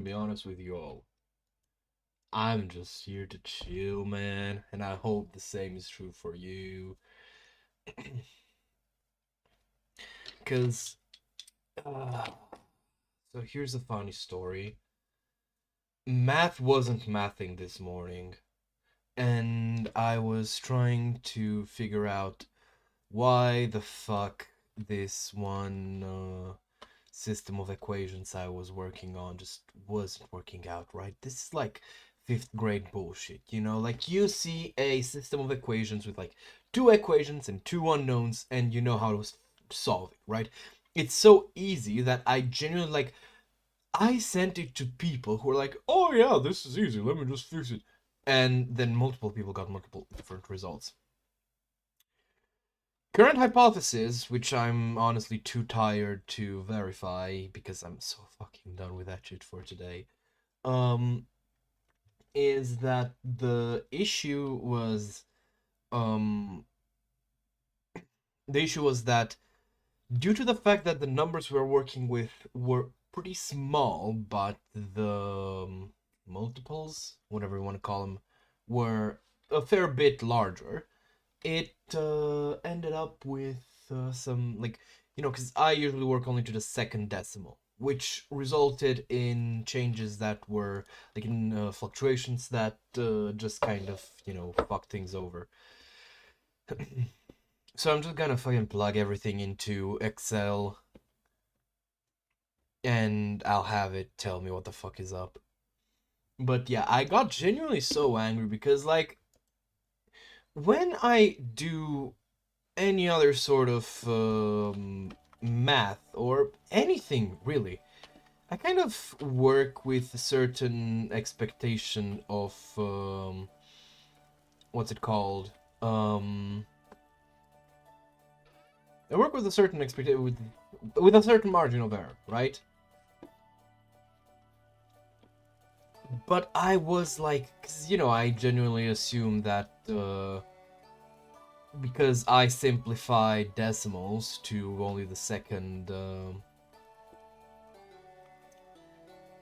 To be honest with you all, I'm just here to chill, man, and I hope the same is true for you. Because, uh, so here's a funny story. Math wasn't mathing this morning, and I was trying to figure out why the fuck this one system of equations I was working on just wasn't working out right. This is like fifth grade bullshit, you know? Like, you see a system of equations with like two equations and two unknowns, and you know how to solve it, right? It's so easy that I genuinely like. I sent it to people who were like, "Oh yeah, this is easy. Let me just fix it," and then multiple people got multiple different results. Current hypothesis, which I'm honestly too tired to verify because I'm so fucking done with that shit for today, um, is that um, the issue was that due to the fact that the numbers we're working with were pretty small, but the multiples, whatever you want to call them, were a fair bit larger. It ended up with some, like, because I usually work only to the second decimal, which resulted in changes that were like in fluctuations that just kind of fuck things over. So I'm just gonna fucking plug everything into Excel, and I'll have it tell me what the fuck is up. But yeah, I got genuinely so angry because, like, when I do any other sort of math or anything really, I kind of work with a certain expectation of what's it called? Um, I work with a certain expectation with a certain margin of error, right? But I was like, 'cause, I genuinely assume that because I simplified decimals to only the second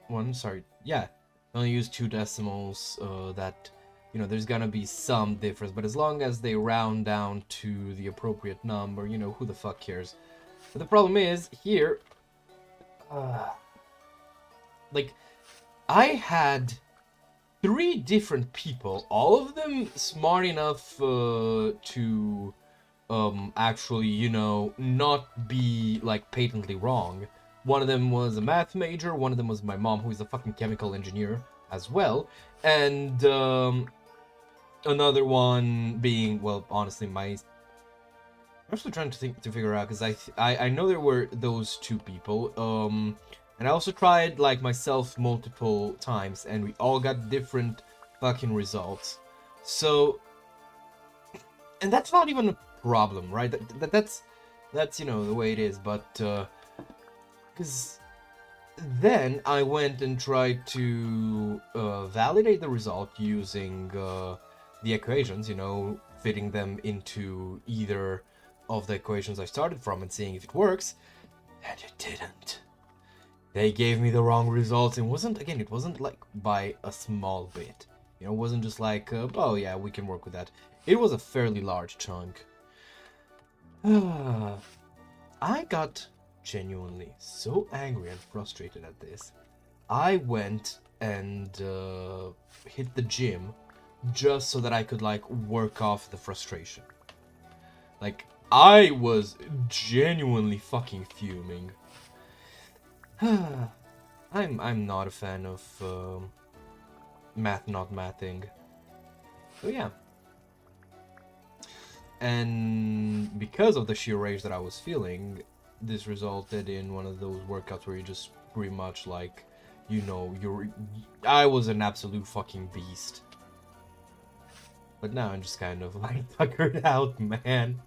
one, sorry, yeah, I only use two decimals, that, there's gonna be some difference, but as long as they round down to the appropriate number, who the fuck cares? But the problem is, here, uh, like, I had three different people, all of them smart enough to actually, not be like patently wrong. One of them was a math major, one of them was my mom, who is a fucking chemical engineer as well, and another one being, well, honestly, I'm actually trying to figure out, because I know there were those two people, and I also tried like myself multiple times, and we all got different fucking results. So, and that's not even a problem, right? That's the way it is. But because then I went and tried to validate the result using the equations, fitting them into either of the equations I started from and seeing if it works, and it didn't. They gave me the wrong results. It wasn't like by a small bit. It wasn't just like, oh yeah, we can work with that. It was a fairly large chunk. I got genuinely so angry and frustrated at this. I went and hit the gym just so that I could like work off the frustration. Like, I was genuinely fucking fuming. I'm not a fan of math not mathing. So yeah. And because of the sheer rage that I was feeling, this resulted in one of those workouts where you just pretty much like, I was an absolute fucking beast. But now I'm just kind of like tuckered out, man.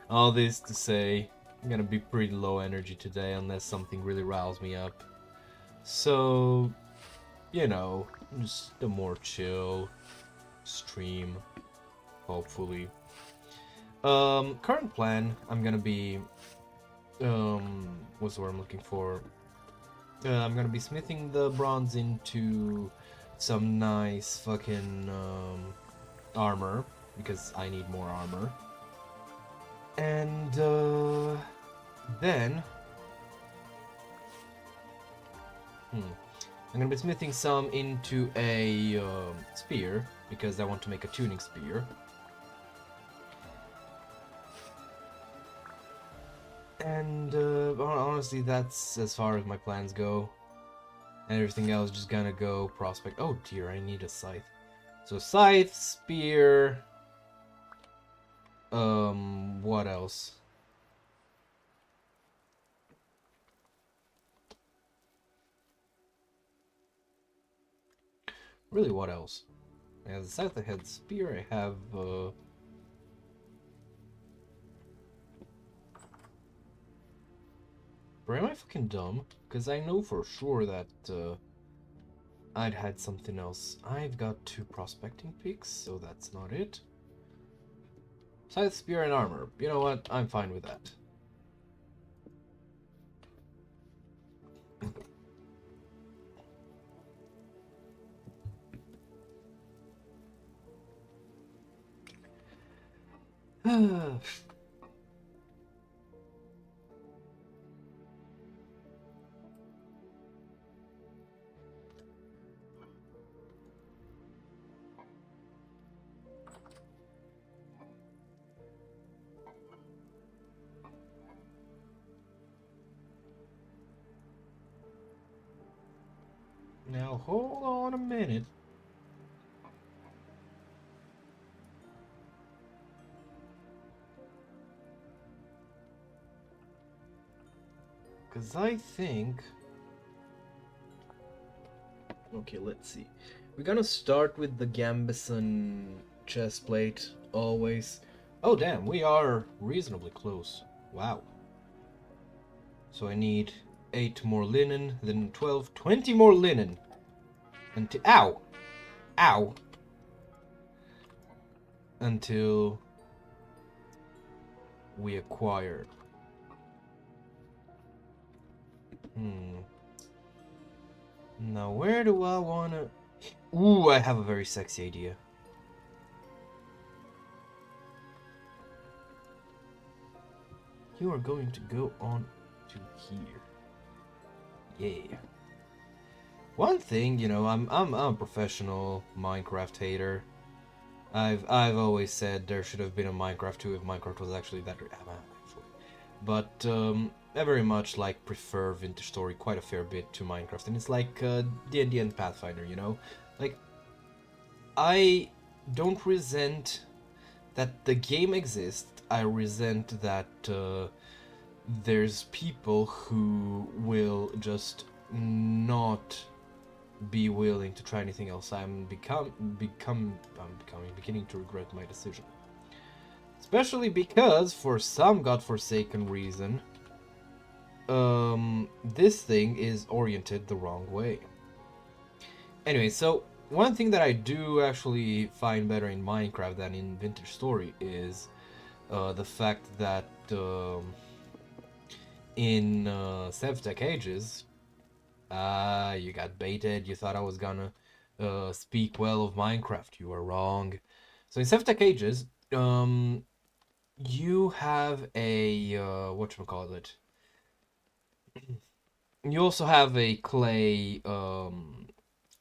All this to say, I'm gonna be pretty low energy today unless something really riles me up. So, just a more chill stream, hopefully. Current plan, I'm gonna be, what's the word I'm looking for? I'm gonna be smithing the bronze into some nice fucking armor, because I need more armor. And then I'm gonna be smithing some into a spear, because I want to make a tuning spear. And honestly, that's as far as my plans go. And everything else just gonna go prospect. Oh dear, I need a scythe. So scythe, spear. What else? Really, what else? As a scythe, I had spear. I have Or am I fucking dumb? Because I know for sure that I'd had something else. I've got 2 prospecting picks, so that's not it. Scythe, spear, and armor. You know what? I'm fine with that. Now hold on a minute. Because I think... Okay, let's see. We're gonna start with the Gambison chestplate, always. Oh damn, we are reasonably close. Wow. So I need 8 more linen, then 12, 20 more linen. Ow! Ow! Until we acquire. Now where do I wanna... Ooh, I have a very sexy idea. You are going to go on to here. Yeah. One thing, you know, I'm a professional Minecraft hater. I've always said there should have been a Minecraft 2 if Minecraft was actually that actually. But I very much like prefer Vintage Story quite a fair bit to Minecraft, and it's like D&D and Pathfinder, you know? Like, I don't resent that the game exists. I resent that there's people who will just not be willing to try anything else. I'm beginning to regret my decision. Especially because, for some godforsaken reason, this thing is oriented the wrong way. Anyway, so one thing that I do actually find better in Minecraft than in Vintage Story is the fact that in Sevtech Ages, you got baited. You thought I was gonna speak well of Minecraft. You were wrong. So in Sevtech Ages, you have a whatchamacallit. You also have a clay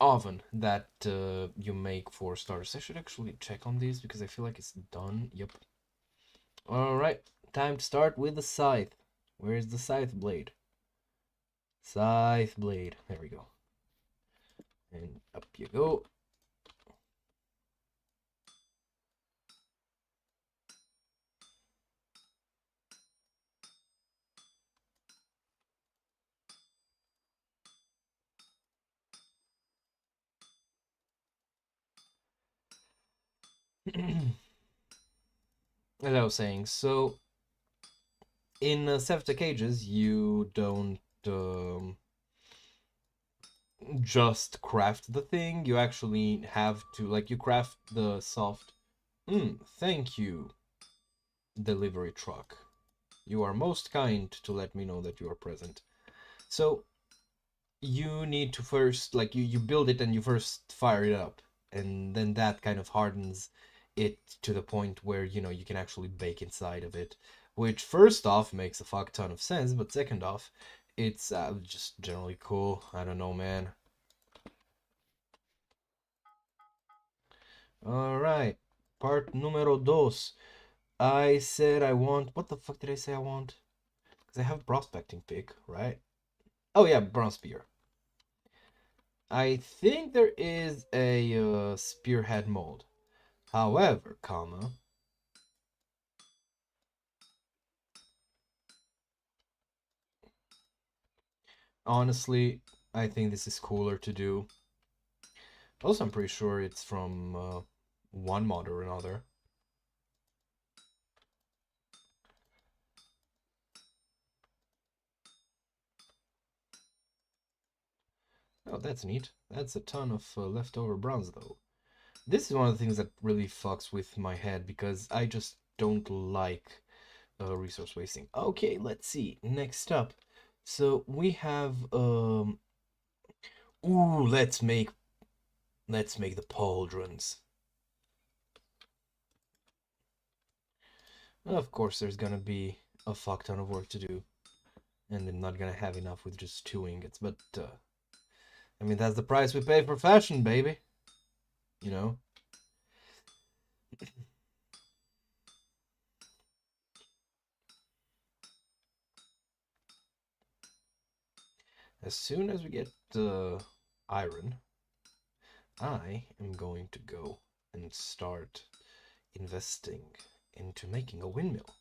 oven that you make for starters. I should actually check on these because I feel like it's done. Yep. Alright, time to start with the scythe. Where's the scythe blade? Scythe blade. There we go. And up you go. As I was saying, so in Sevtech Ages, you don't just craft the thing. You actually have to, like, you craft the soft. Thank you, delivery truck. You are most kind to let me know that you are present. So, you need to first, like, you build it and you first fire it up, and then that kind of hardens it to the point where, you know, you can actually bake inside of it, which first off makes a fuck ton of sense, but second off, it's just generally cool. I don't know, man. All right, part numero dos. I said I want, what the fuck did I say I want? Because I have prospecting pick, right? Oh yeah, bronze spear. I think there is a spearhead mold. However, comma, honestly, I think this is cooler to do. Also, I'm pretty sure it's from one mod or another. Oh, that's neat. That's a ton of leftover bronze, though. This is one of the things that really fucks with my head because I just don't like resource wasting. Okay, let's see. Next up. So we have ooh, let's make the pauldrons. Of course, there's gonna be a fuck ton of work to do, and I'm not gonna have enough with just 2 ingots, but I mean, that's the price we pay for fashion, baby. You know? As soon as we get iron, I am going to go and start investing into making a windmill.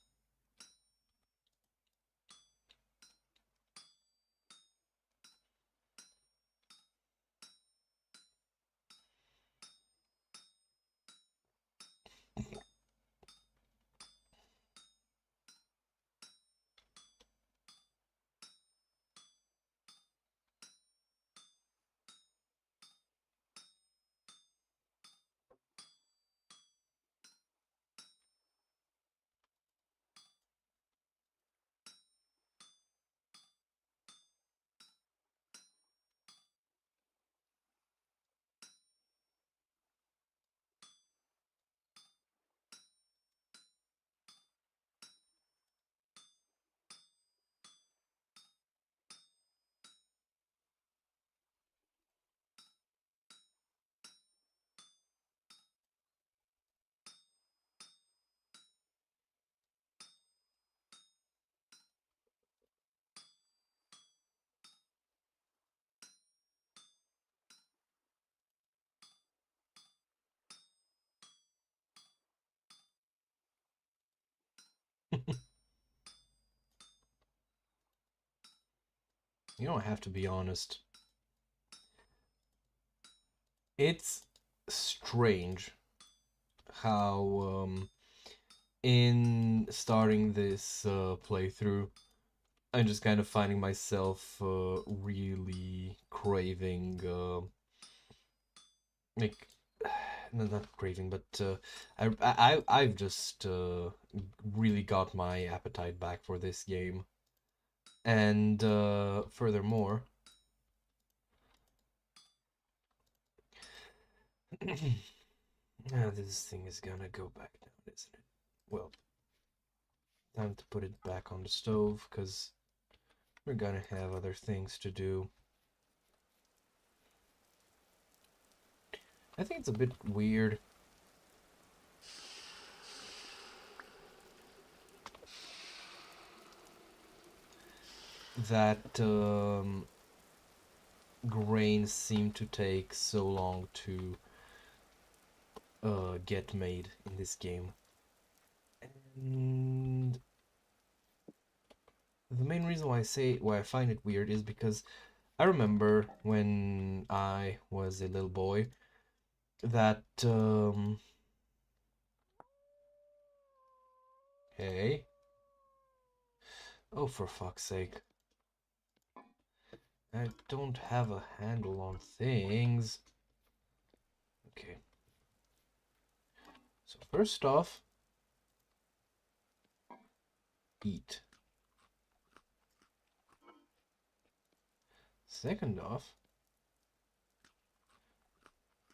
You don't have to be honest. It's strange how in starting this playthrough, I'm just kind of finding myself really craving, like, no, not craving, but I've just really got my appetite back for this game, and furthermore, now this thing is gonna go back down, isn't it? Well, time to put it back on the stove because we're gonna have other things to do. I think it's a bit weird that grains seem to take so long to get made in this game. And the main reason why I find it weird is because I remember when I was a little boy that hey, oh, for fuck's sake, I don't have a handle on things. Okay, so first off, eat. Second off,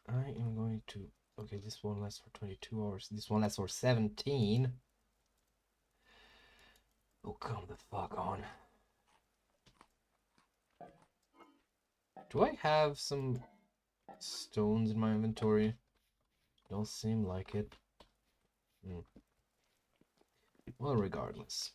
I am going to... Okay, this one lasts for 22 hours. This one lasts for 17. Oh, come the fuck on. Do I have some stones in my inventory? Don't seem like it. Well, regardless.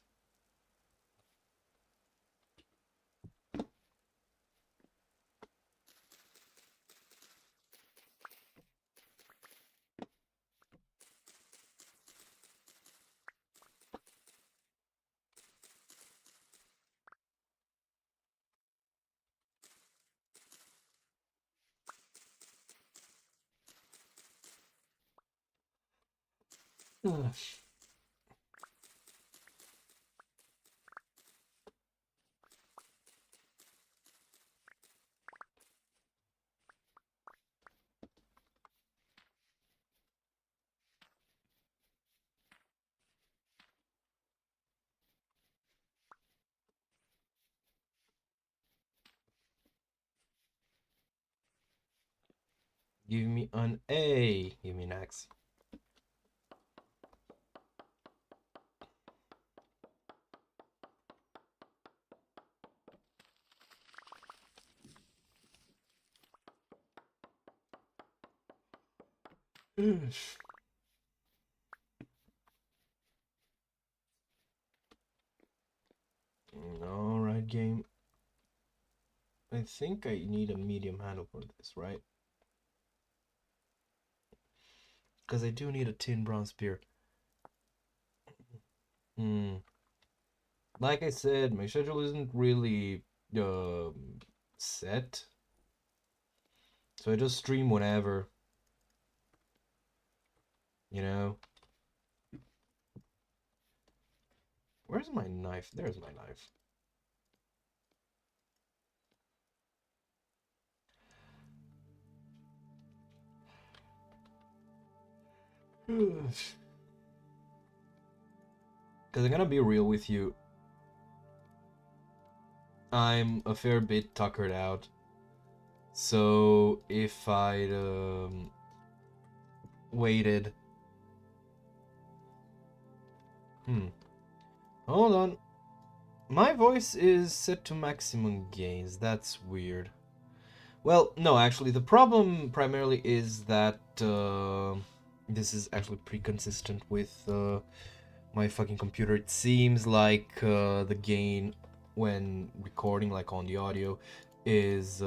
Ugh. Give me an A. Give me an X. Alright, game. I think I need a medium handle for this, right? Because I do need a tin bronze spear. Like I said, my schedule isn't really set. So I just stream whenever. You know? Where's my knife? There's my knife. Because I'm gonna be real with you. I'm a fair bit tuckered out. So if I'd waited... Hold on. My voice is set to maximum gains. That's weird. Well, no, actually, the problem primarily is that this is actually pretty consistent with my fucking computer. It seems like the gain when recording, like on the audio, is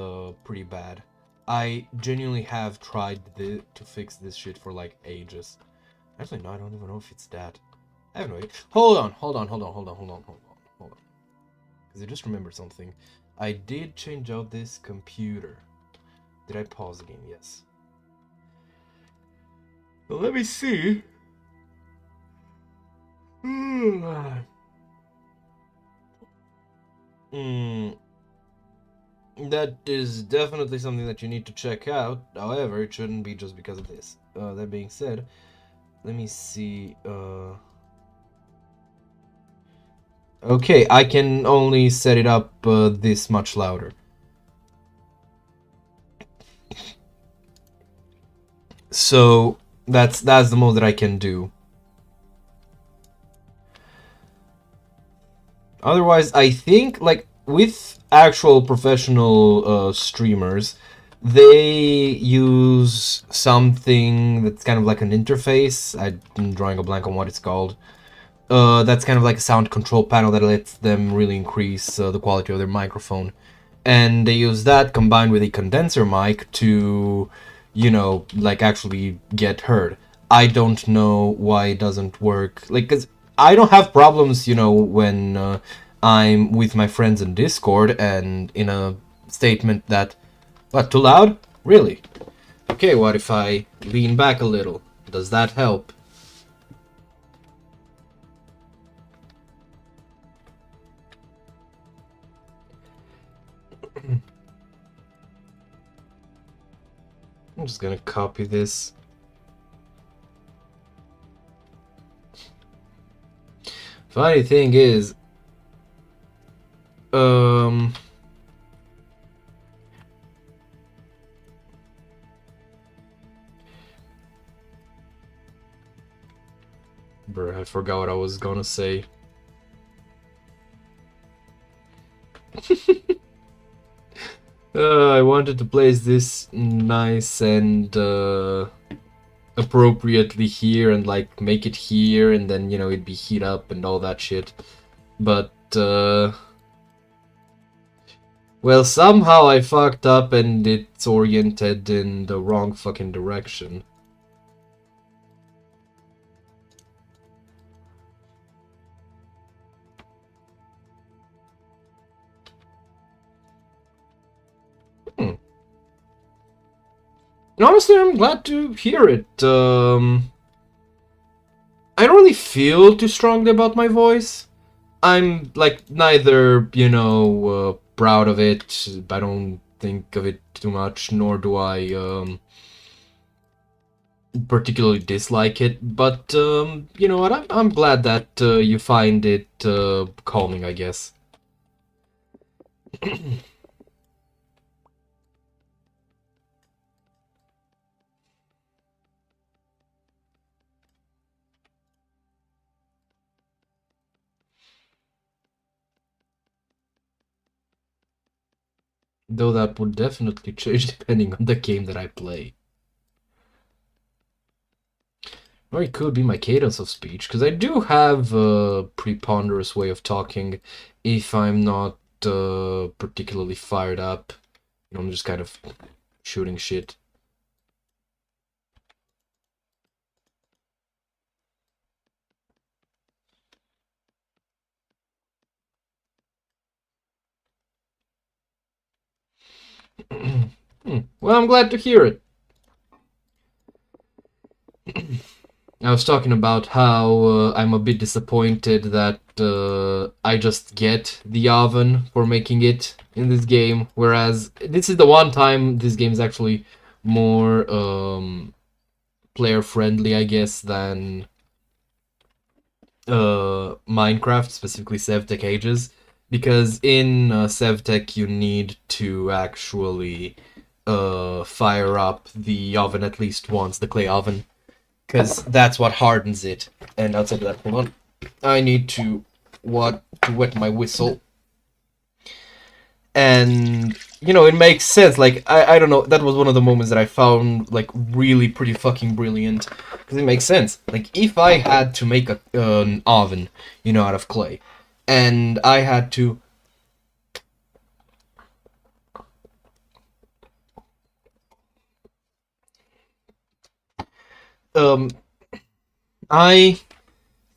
pretty bad. I genuinely have tried to fix this shit for like ages. Actually, no, I don't even know if it's that. I have no idea. Hold on. Because I just remembered something. I did change out this computer. Did I pause the game? Yes. Well, let me see. That is definitely something that you need to check out. However, it shouldn't be just because of this. That being said, let me see. Okay, I can only set it up this much louder. So that's the most that I can do. Otherwise, I think like with actual professional streamers, they use something that's kind of like an interface. I'm drawing a blank on what it's called. That's kind of like a sound control panel that lets them really increase the quality of their microphone. And they use that combined with a condenser mic to, you know, like actually get heard. I don't know why it doesn't work. Like, cause I don't have problems, you know, when I'm with my friends in Discord and in a statement that, what, too loud? Really? Okay, what if I lean back a little? Does that help? I'm just gonna copy this. Funny thing is, Bruh, I forgot what I was gonna say. I wanted to place this nice and appropriately here and like make it here and then, you know, it'd be heat up and all that shit. But well, somehow I fucked up and it's oriented in the wrong fucking direction. Honestly, I'm glad to hear it. I don't really feel too strongly about my voice. I'm like neither, you know, proud of it. I don't think of it too much, nor do I particularly dislike it. But you know what? I'm glad that you find it calming, I guess. Though that would definitely change depending on the game that I play. Or it could be my cadence of speech, because I do have a preponderous way of talking if I'm not particularly fired up. You know, I'm just kind of shooting shit. Well, I'm glad to hear it. I was talking about how I'm a bit disappointed that I just get the oven for making it in this game, whereas this is the one time this game is actually more player friendly, I guess, than Minecraft, specifically SevTech Ages, because in SevTech you need to actually fire up the oven at least once, the clay oven, because that's what hardens it. And outside of that, hold on, I need to wet my whistle. And you know, it makes sense. Like I don't know, that was one of the moments that I found like really pretty fucking brilliant, because it makes sense. Like if I had to make an oven, you know, out of clay, and I had to I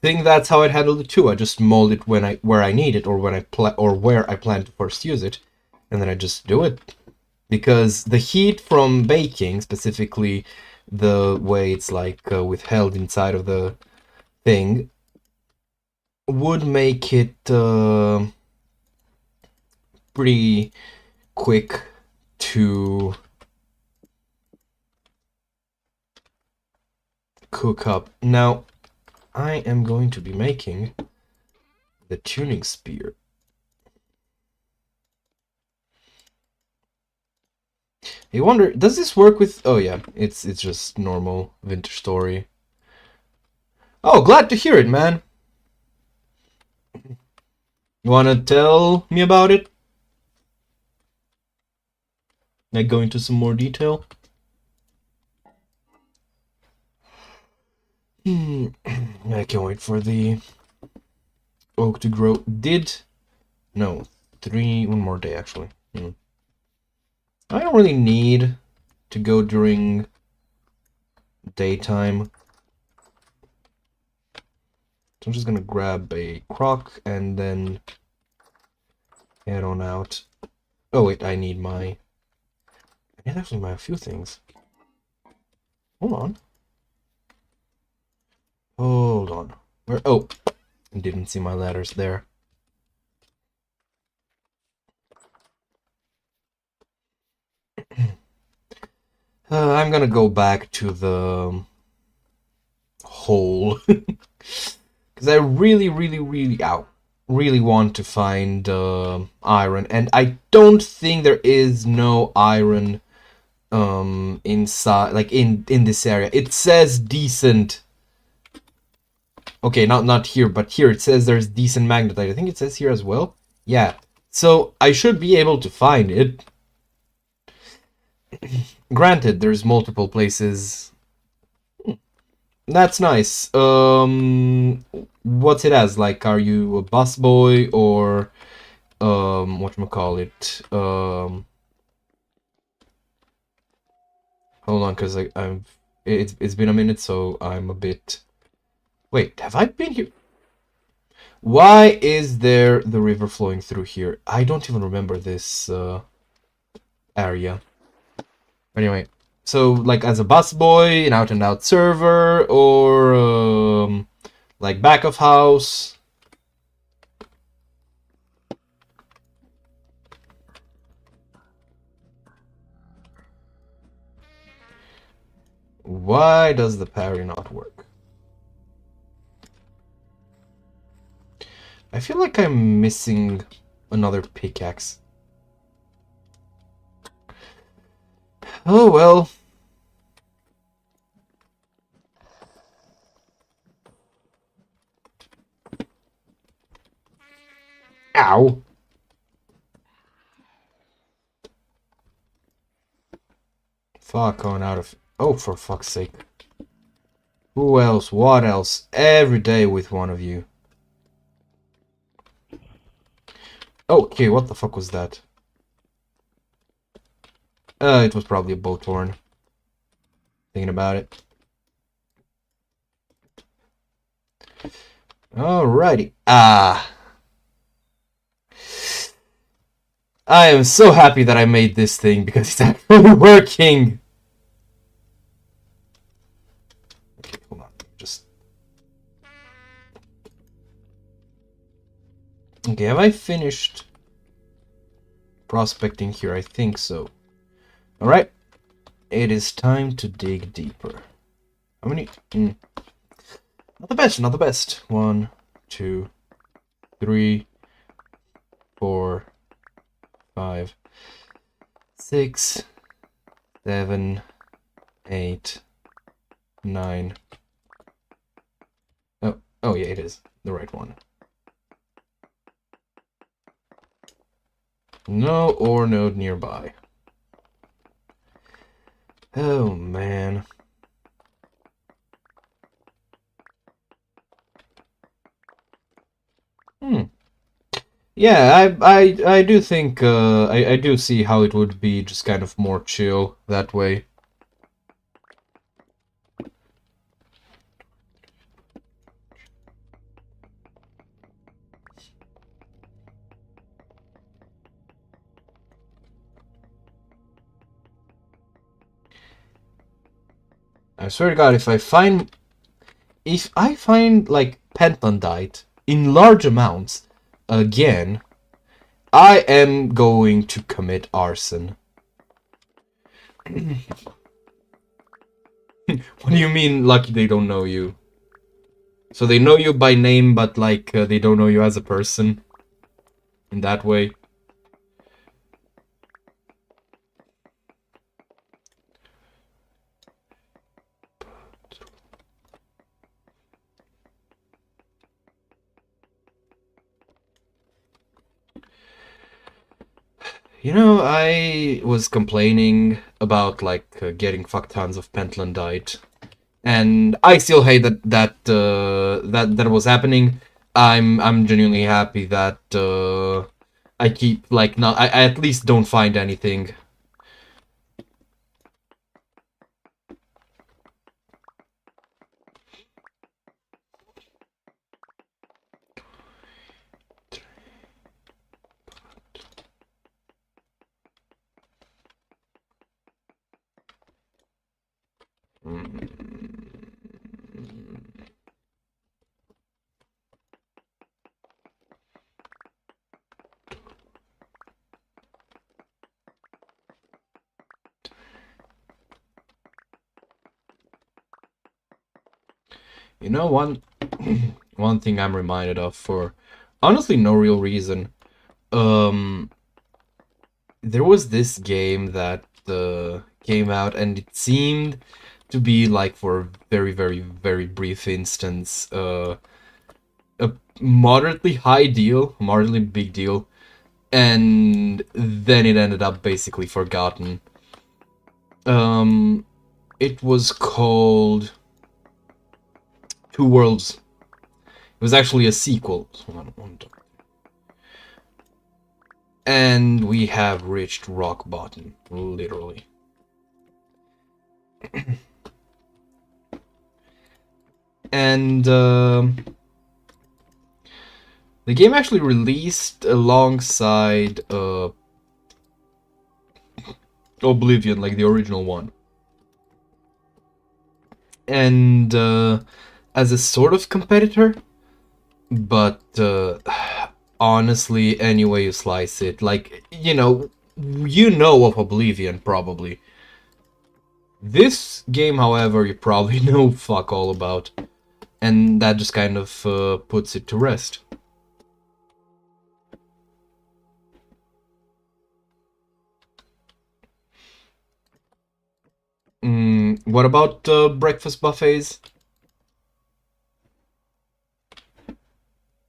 think that's how I'd handle it too. I just mold it where I need it, or where I plan to first use it, and then I just do it. Because the heat from baking, specifically the way it's like withheld inside of the thing, would make it pretty quick to cook up. Now, I am going to be making the tuning spear. I wonder, does this work with... Oh yeah, it's just normal Vintage Story. Oh, glad to hear it, man. You wanna tell me about it? Like go into some more detail? I can't wait for the oak to grow. No, one more day actually. I don't really need to go during daytime. So I'm just gonna grab a crock and then head on out. Oh wait, I need actually a few things. Hold on. Hold on. Where? Oh, I didn't see my letters there. I'm gonna go back to the hole because I really want to find iron, and I don't think there is no iron inside, like in this area. It says decent. Okay, not here, but here it says there's decent magnetite. I think it says here as well. Yeah. So I should be able to find it. Granted, there's multiple places. That's nice. What's it as? Like, are you a busboy or whatchamacallit? Hold on, because it's been a minute, so I'm a bit. Wait, have I been here? Why is there the river flowing through here? I don't even remember this area. Anyway, so like as a busboy, an out-and-out server, or like back of house. Why does the parry not work? I feel like I'm missing another pickaxe. Oh well. Ow. Fuck, going out of... Oh, for fuck's sake. Who else? What else? Every day with one of you. Okay, what the fuck was that? It was probably a boat horn. Thinking about it. Alrighty. Ah. I am so happy that I made this thing because it's actually working. Okay, hold on. Just... Okay, have I finished prospecting here? I think so. Alright. It is time to dig deeper. How many? Not the best, not the best. 1, 2, 3, 4, 5, 6, 7, 8, 9. Oh yeah, it is the right one. No ore node nearby. Oh man. Yeah, I do think I do see how it would be just kind of more chill that way. I swear to God, if I find like pentlandite in large amounts again, I am going to commit arson. What do you mean lucky they don't know you? So they know you by name, but like they don't know you as a person? In that way? You know, I was complaining about like getting fuck tons of pentlandite, and I still hate that was happening. I'm genuinely happy that I keep like not I at least don't find anything. You know, one thing I'm reminded of for honestly no real reason. There was this game that came out, and it seemed to be like for a very, very, very brief instance, a moderately high deal, moderately big deal, and then it ended up basically forgotten. It was called Two Worlds. It was actually a sequel. And we have reached rock bottom, literally. And the game actually released alongside Oblivion, like the original one. And as a sort of competitor, but honestly, any way you slice it, like, you know of Oblivion, probably. This game, however, you probably know fuck all about, and that just kind of puts it to rest. What about breakfast buffets?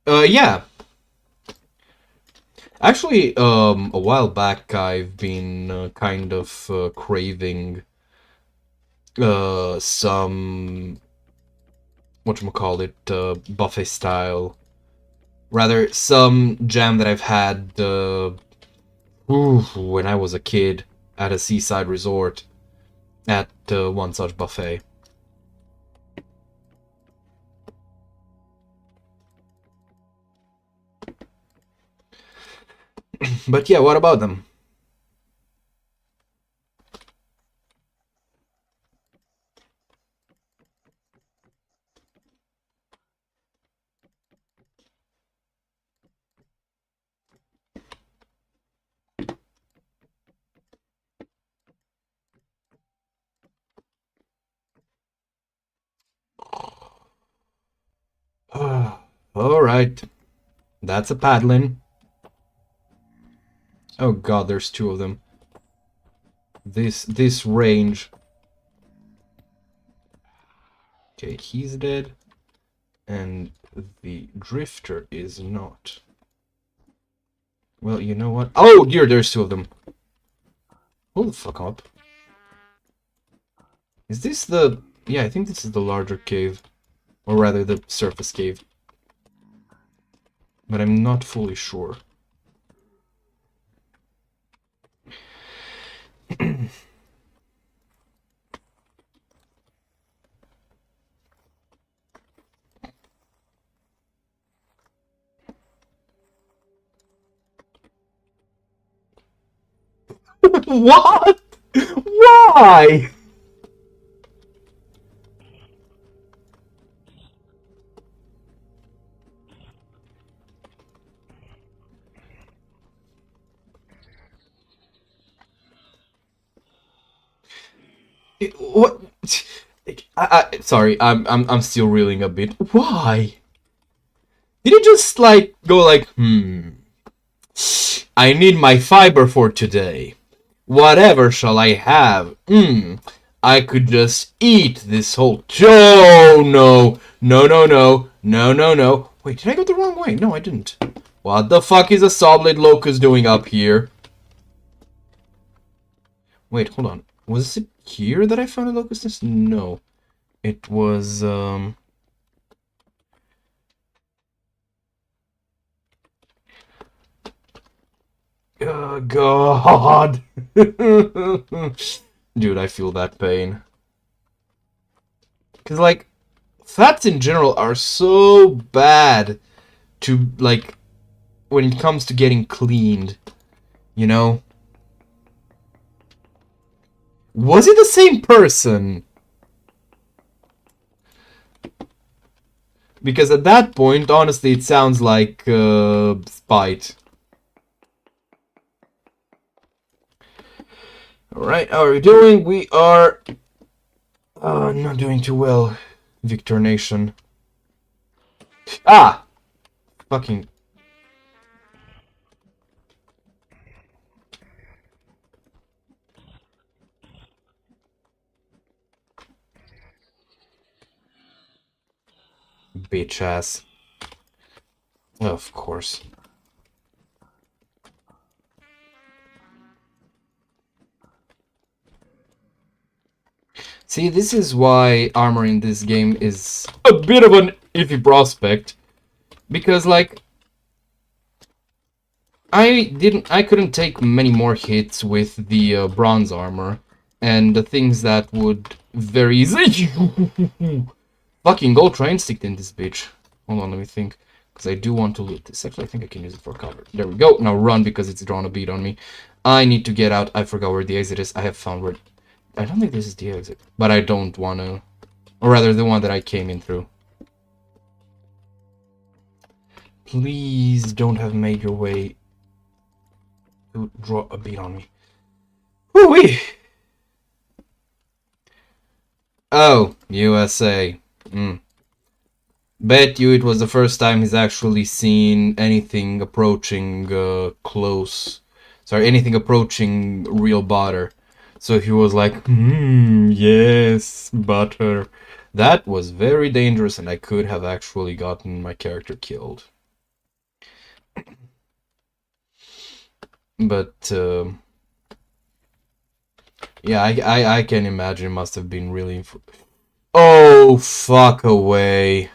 Yeah. Actually, a while back, I've been kind of craving some, whatchamacallit, buffet style. Rather, some jam that I've had when I was a kid at a seaside resort at one such buffet. But yeah, what about them? Alright. That's a paddling. Oh god, there's two of them. This range. Okay, he's dead. And the drifter is not. Well, you know what? Oh dear, there's two of them. Hold the fuck up. Is this the... Yeah, I think this is the larger cave. Or rather, the surface cave. But I'm not fully sure. What? Why? What? Sorry, I'm still reeling a bit. Why? Did it just like go like, I need my fiber for today. Whatever shall I have? I could just eat this whole... Oh, no. No, no, no. No, no, no. Wait, did I go the wrong way? No, I didn't. What the fuck is a Sawblade Locust doing up here? Wait, hold on. Was it here that I found a Locust nest? No. It was, Oh, God. Dude, I feel that pain. Because, like, fats in general are so bad to, like, when it comes to getting cleaned, you know? Was it the same person? Because at that point, honestly, it sounds like spite. Alright, how are we doing? We are not doing too well, Victor Nation. Ah! Fucking... bitch ass. Of course. See, this is why armor in this game is a bit of an iffy prospect. Because, like, I couldn't take many more hits with the bronze armor. And the things that would very easily... Fucking Ultra Instinct in this bitch. Hold on, let me think. Because I do want to loot this. Actually, I think I can use it for cover. There we go. Now run because it's drawn a bead on me. I need to get out. I forgot where the exit is. I have found where... I don't think this is the exit. But I don't want to... Or rather, the one that I came in through. Please don't have made your way to draw a bead on me. Woo-wee! Oh, USA. Bet you it was the first time he's actually seen anything approaching close. Sorry, anything approaching real butter. So he was like, yes, butter. That was very dangerous and I could have actually gotten my character killed. But, yeah, I can imagine it must have been really... Oh, fuck away.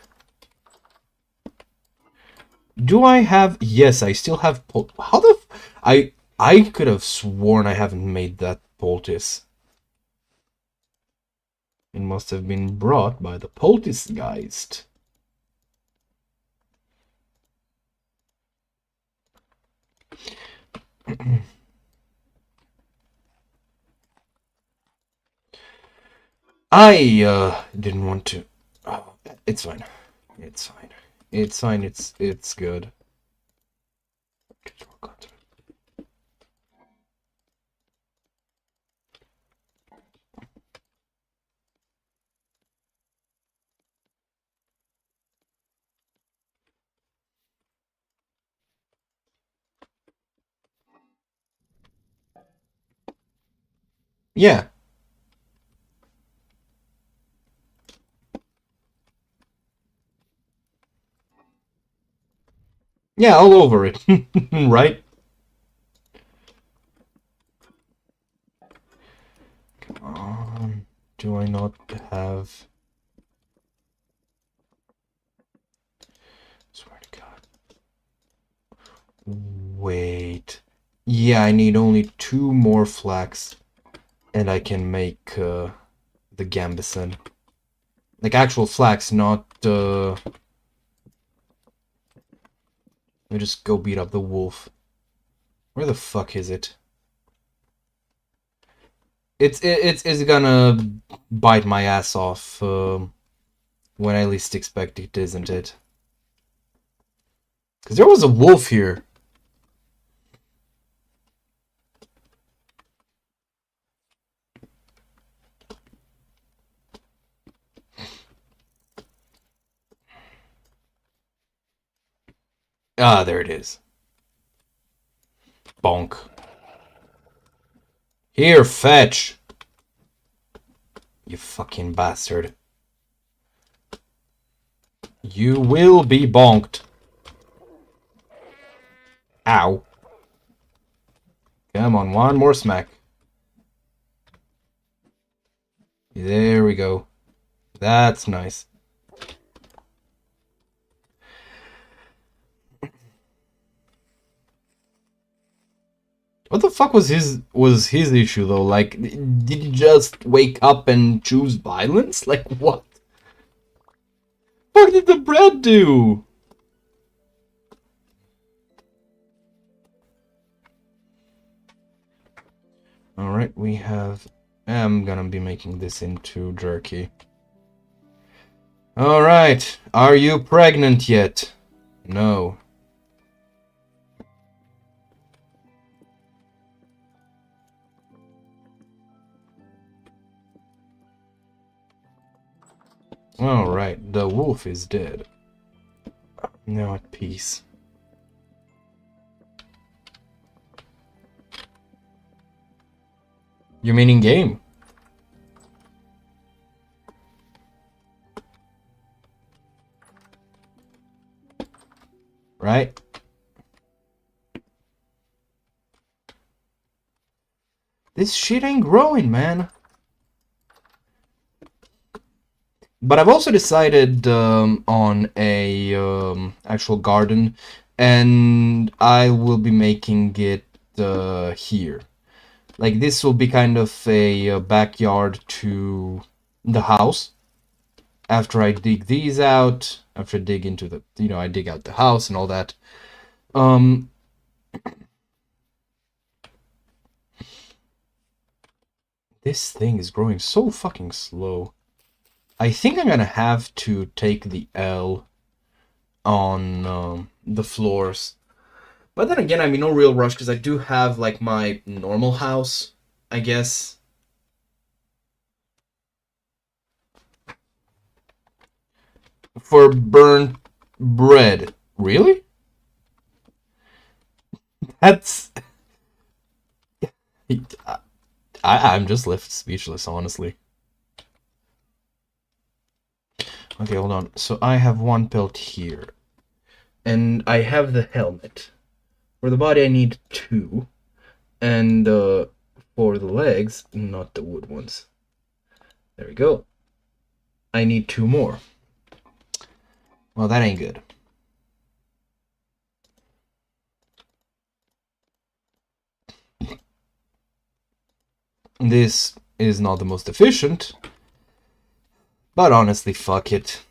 Do I have... Yes, I still have... How the... I could have sworn I haven't made that poultice. It must have been brought by the Poulticegeist. I didn't want to... Oh, it's fine. It's fine. It's fine. It's good. Yeah. Yeah, all over it. Right? Come on. Do I not have... Swear to God. Wait. Yeah, I need only 2 more flax. And I can make the Gambison. Like actual flax, not... Let me just go beat up the wolf. Where the fuck is it? It's gonna bite my ass off when I least expect it, isn't it? Because there was a wolf here. Ah, there it is. Bonk. Here, fetch. You fucking bastard. You will be bonked. Ow. Come on, one more smack. There we go. That's nice. What the fuck was his issue though? Like, did he just wake up and choose violence? Like, what? What did the bread do? Alright, we have... I'm gonna be making this into jerky. Alright, are you pregnant yet? No. Alright, the wolf is dead. Now at peace. You mean in game? right? This shit ain't growing, man. But I've also decided on a actual garden, and I will be making it here. Like, this will be kind of a backyard to the house. After I dig these out, after I dig into the, I dig out the house and all that. This thing is growing so fucking slow. I think I'm gonna have to take the L on the floors. But then again, I'm in no real rush because I do have like my normal house, I guess. For burnt bread. Really? That's... I'm just left speechless, honestly. Okay, hold on. So I have one pelt here. And I have the helmet. For the body, I need 2. And for the legs, not the wood ones. There we go. I need 2 more. Well, that ain't good. This is not the most efficient, but honestly, fuck it.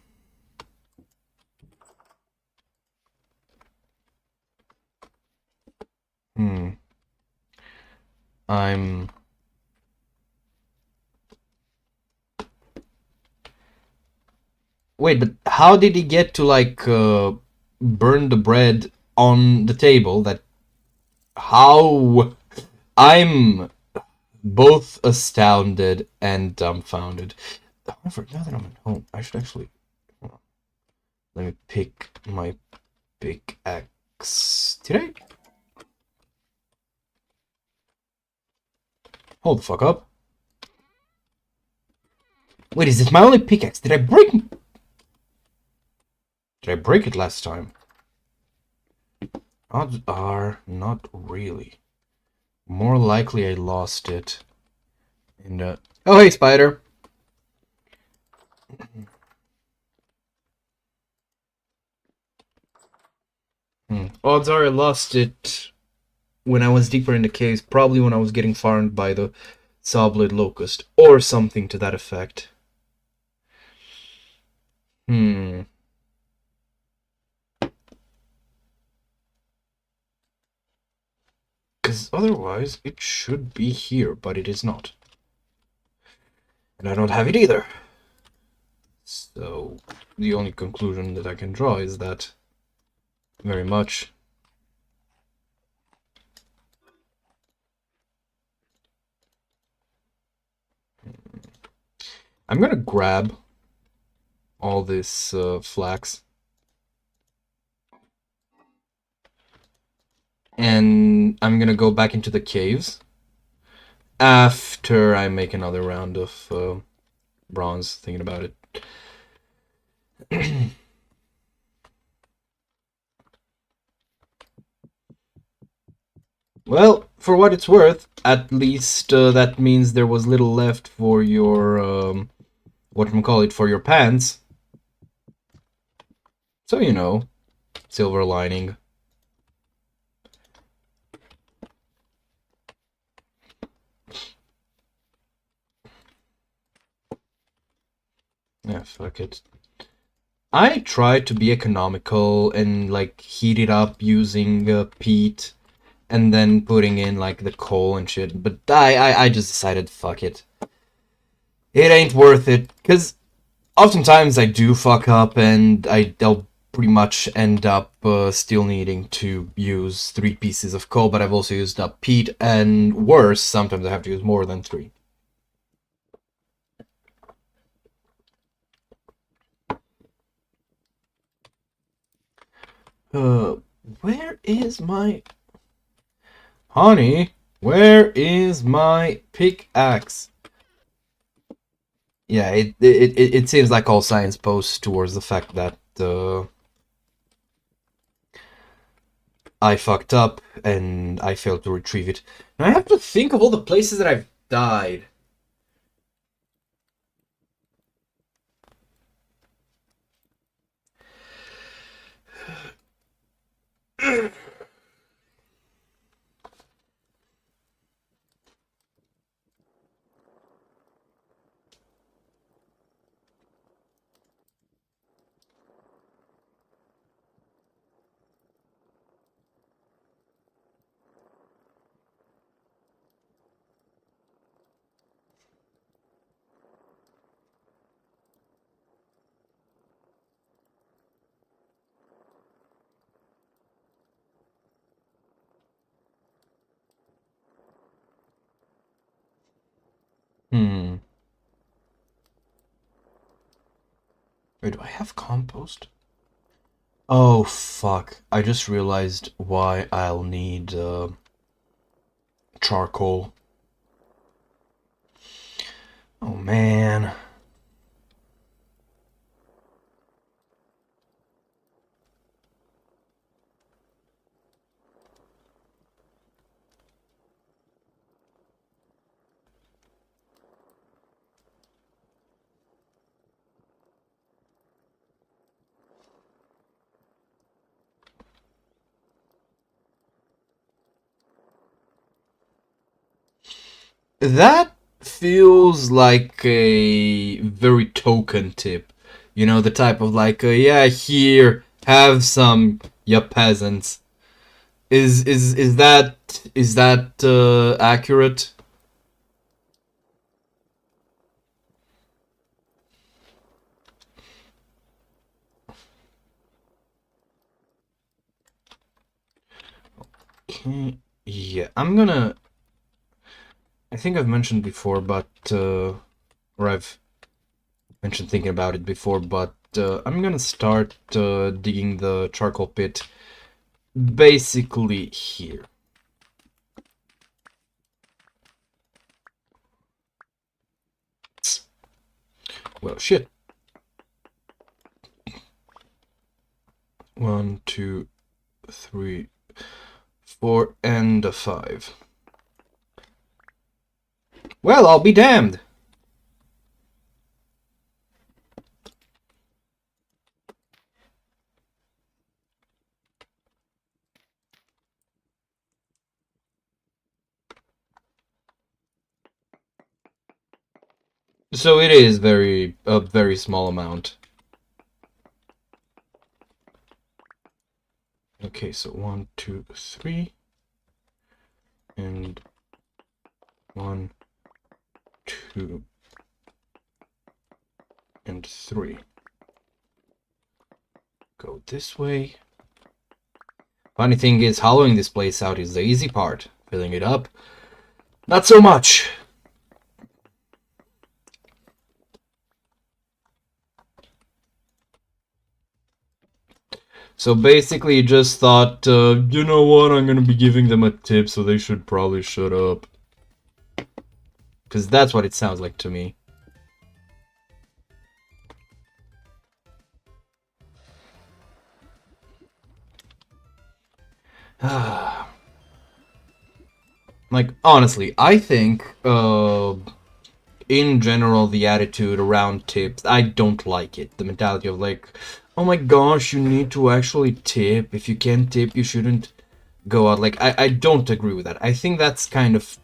Wait, but how did he get to, like, burn the bread on the table? How? I'm both astounded and dumbfounded. However, now that I'm at home, I should actually... Let me pick my pickaxe. Did I? Hold the fuck up. Wait, is this my only pickaxe? Did I break it last time? Odds are not really. More likely I lost it. And oh, hey, spider. Odds are I lost it when I was deeper in the caves, probably when I was getting farmed by the Sawblade Locust, or something to that effect. Because otherwise, it should be here, but it is not. And I don't have it either. So, the only conclusion that I can draw is that very much I'm gonna grab all this flax. And I'm gonna go back into the caves after I make another round of bronze, thinking about it. Well, for what it's worth, at least that means there was little left for your, whatchamacallit, for your pants. So, you know, silver lining. Yeah, fuck it. I try to be economical and, like, heat it up using peat and then putting in, like, the coal and shit, but I just decided, fuck it. It ain't worth it, because oftentimes I do fuck up and I'll pretty much end up still needing to use 3 pieces of coal, but I've also used up peat, and worse, sometimes I have to use more than 3. Where is my... Honey, where is my pickaxe? Yeah, it seems like all science posts towards the fact that I fucked up and I failed to retrieve it. And I have to think of all the places that I've died. Hmm. Wait, do I have compost? Oh, fuck. I just realized why I'll need charcoal. Oh, man. That feels like a very token tip. You know, the type of like, yeah, here, have some, ya peasants. Is that accurate? Okay, yeah, I'm gonna. I think I've mentioned before, but or I've mentioned thinking about it before, but I'm gonna start digging the charcoal pit basically here. Well, shit. 1, 2, 3, 4, and a 5. Well, I'll be damned. So it is a very small amount. Okay, so 1, 2, 3, and 1, 2, and 3. Go this way. Funny thing is, hollowing this place out is the easy part. Filling it up, not so much. So basically, you just thought, you know what, I'm gonna be giving them a tip, so they should probably shut up. Because that's what it sounds like to me. Like, honestly, I think, in general, the attitude around tips, I don't like it. The mentality of like, oh my gosh, you need to actually tip. If you can't tip, you shouldn't go out. Like, I don't agree with that. I think that's kind of,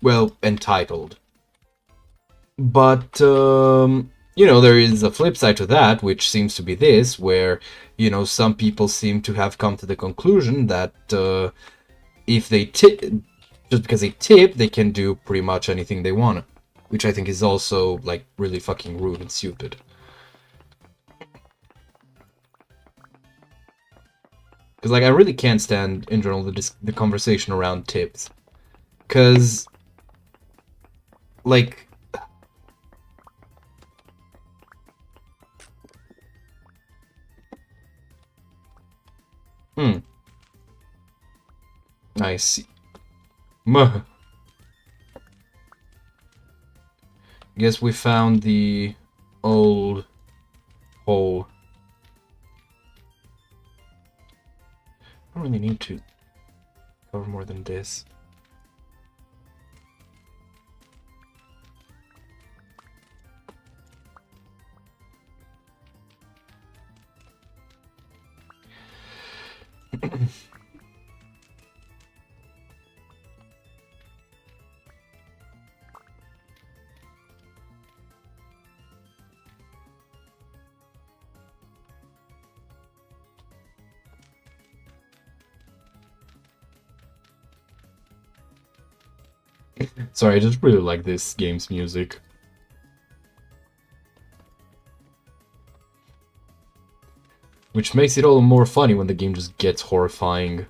well, entitled. But, you know, there is a flip side to that, which seems to be this, where, you know, some people seem to have come to the conclusion that if they tip, just because they tip, they can do pretty much anything they want. Which I think is also, like, really fucking rude and stupid. Because, like, I really can't stand, in general, the conversation around tips. Because, like... I see. Guess we found the old hole. I don't really need to cover more than this. Sorry, I just really like this game's music. Which makes it all more funny when the game just gets horrifying.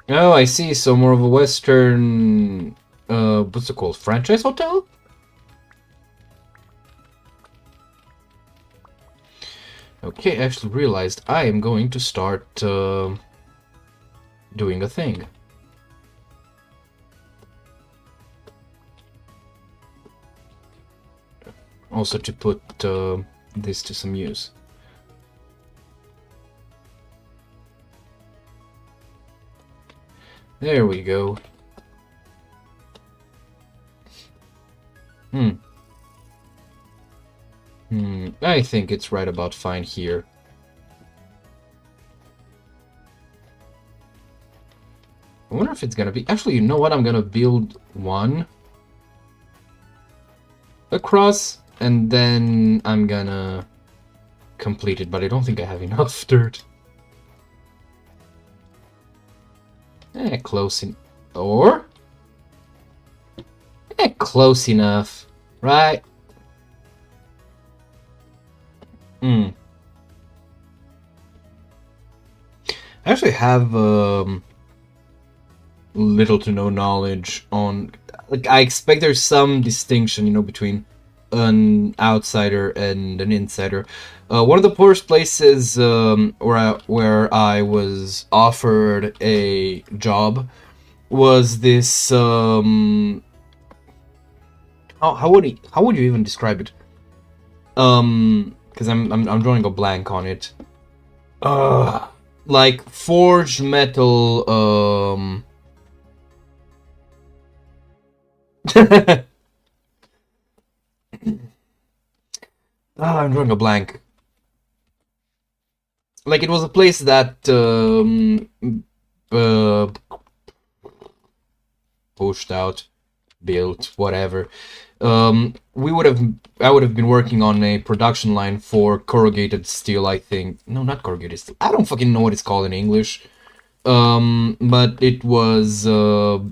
Oh, I see. So more of a Western, what's it called? Franchise hotel? Okay, I actually realized I am going to start doing a thing. Also to put this to some use. There we go. I think it's right about fine here. I wonder if it's gonna be... Actually, you know what? I'm gonna build one across, and then I'm gonna complete it, but I don't think I have enough dirt. Close in... Or? Close enough, right? I actually have little to no knowledge on... Like, I expect there's some distinction, you know, between an outsider and an insider. One of the poorest places where I was offered a job was this... how would you even describe it? Because I'm drawing a blank on it. Like forged metal. I'm drawing a blank. Like it was a place that pushed out, built, whatever. I would have been working on a production line for corrugated steel, I think. No, not corrugated steel. I don't fucking know what it's called in English. But it was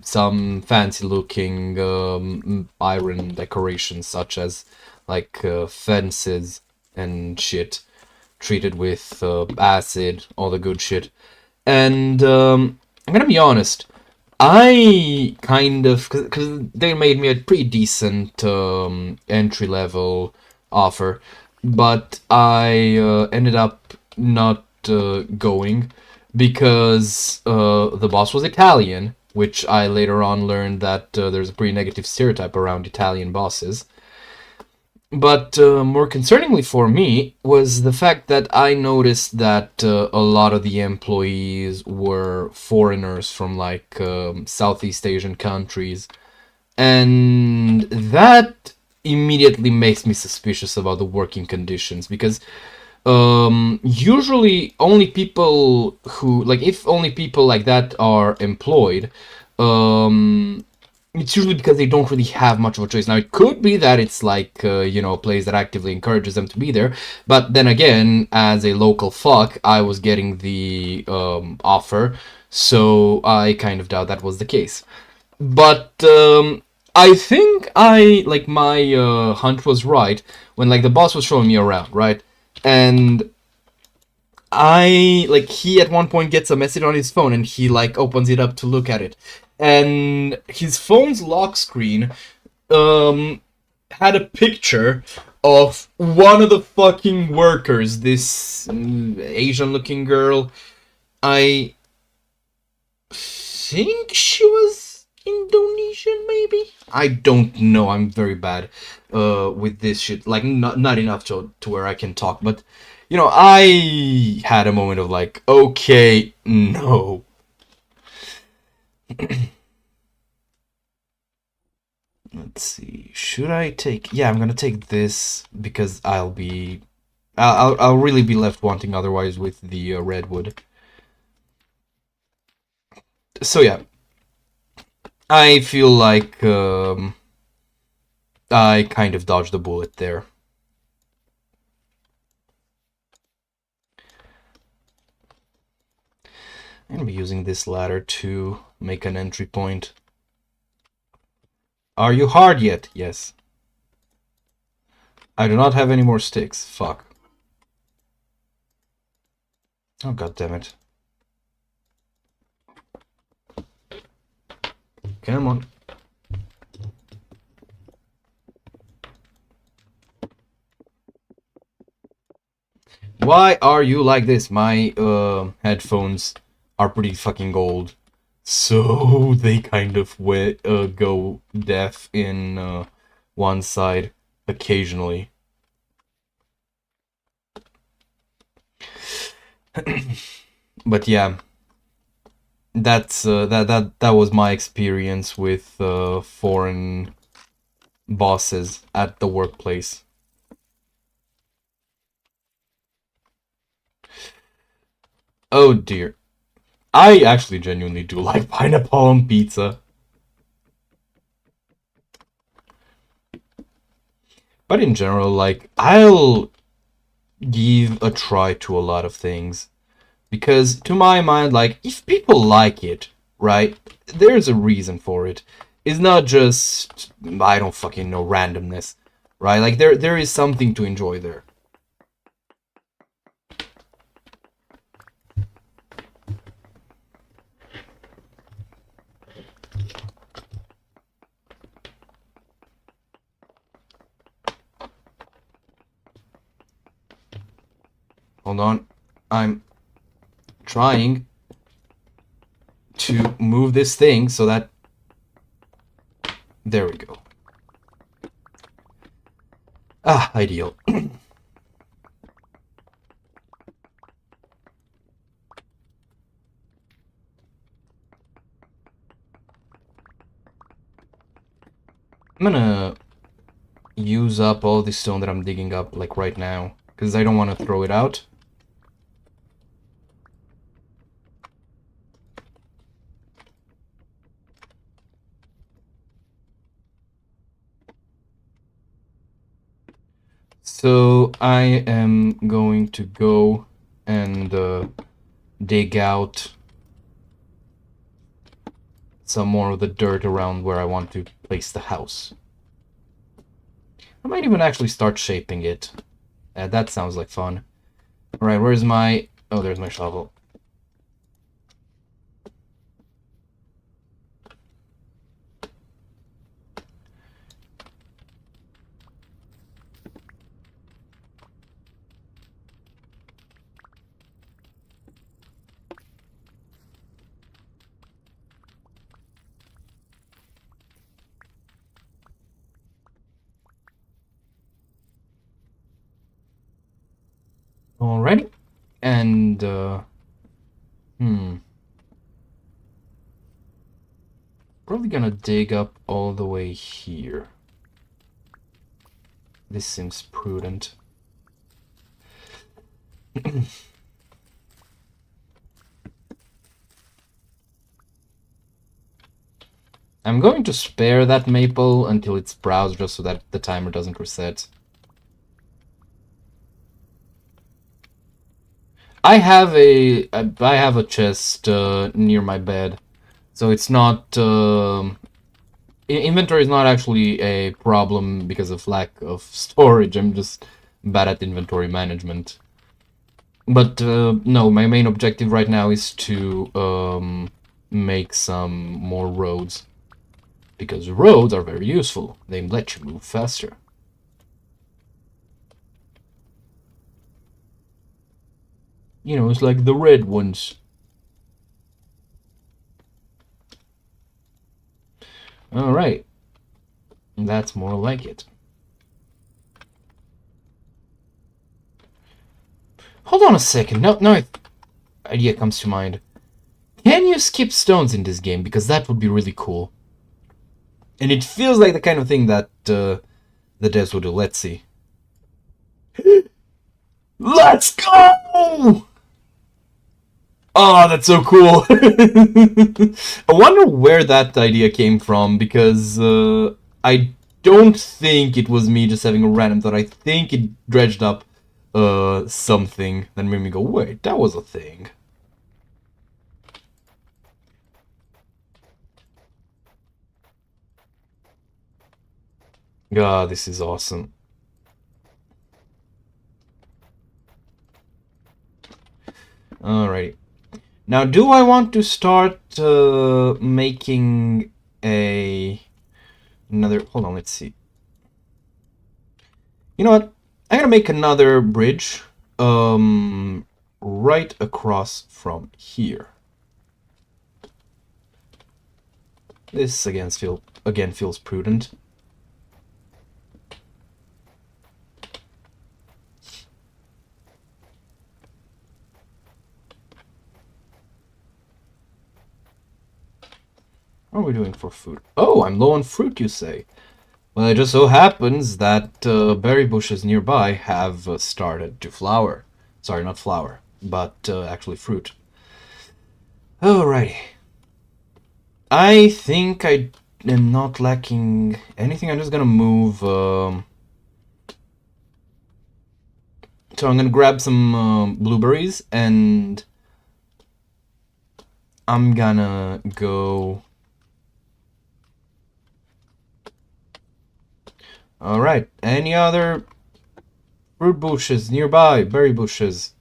some fancy looking iron decorations, such as like fences and shit, treated with acid, all the good shit. And I'm gonna be honest, I kind of, because they made me a pretty decent entry-level offer, but I ended up not going because the boss was Italian, which I later on learned that there's a pretty negative stereotype around Italian bosses. But more concerningly for me was the fact that I noticed that a lot of the employees were foreigners from like Southeast Asian countries, and that immediately makes me suspicious about the working conditions, because usually only people who, like, if only people like that are employed, it's usually because they don't really have much of a choice. Now, it could be that it's like, you know, a place that actively encourages them to be there. But then again, as a local fuck, I was getting the offer. So I kind of doubt that was the case. But I think my hunch was right when, like, the boss was showing me around, right? And he at one point gets a message on his phone and he, like, opens it up to look at it. And his phone's lock screen had a picture of one of the fucking workers, this Asian-looking girl. I think she was donation, maybe? I don't know. I'm very bad with this shit. Like, not enough to where I can talk. But, you know, I had a moment of like, okay, no. Let's see. Should I take... Yeah, I'm gonna take this because I'll really be left wanting otherwise with the redwood. So yeah, I feel like I kind of dodged the bullet there. I'm gonna be using this ladder to make an entry point. Are you hard yet? Yes. I do not have any more sticks. Fuck. Oh, god damn it. Come on. Why are you like this? My headphones are pretty fucking old, so they kind of go deaf in one side occasionally. But yeah, that's that was my experience with foreign bosses at the workplace. Oh dear. I actually genuinely do like pineapple on pizza. But in general, like, I'll give a try to a lot of things. Because to my mind, like, if people like it, right, there's a reason for it. It's not just, I don't fucking know, randomness, right? Like, there is something to enjoy there. Hold on. I'm trying to move this thing so that... There we go. Ah, ideal. I'm gonna use up all the stone that I'm digging up, like, right now, because I don't want to throw it out. So I am going to go and dig out some more of the dirt around where I want to place the house. I might even actually start shaping it. That sounds like fun. Alright, where's my... Oh, there's my shovel. Alrighty. And, probably gonna dig up all the way here. This seems prudent. I'm going to spare that maple until it's browsed just so that the timer doesn't reset. I have a chest near my bed, so it's not inventory is not actually a problem because of lack of storage. I'm just bad at inventory management. But no, my main objective right now is to make some more roads, because roads are very useful. They let you move faster. You know, it's like the red ones. Alright. That's more like it. Hold on a second. No idea comes to mind. Can you skip stones in this game? Because that would be really cool. And it feels like the kind of thing that the devs will do. Let's see. Let's go! Oh, that's so cool. I wonder where that idea came from, because I don't think it was me just having a random thought. I think it dredged up something that made me go, wait, that was a thing. God, this is awesome. Alrighty. Now, do I want to start making another... Hold on, let's see. You know what? I'm gonna make another bridge right across from here. This again feels prudent. What are we doing for food? Oh, I'm low on fruit, you say? Well, it just so happens that berry bushes nearby have started to flower. Sorry, not flower, but actually fruit. Alrighty. I think I am not lacking anything. I'm just gonna move... So I'm gonna grab some blueberries, and I'm gonna go... Alright, any other fruit bushes nearby? Berry bushes.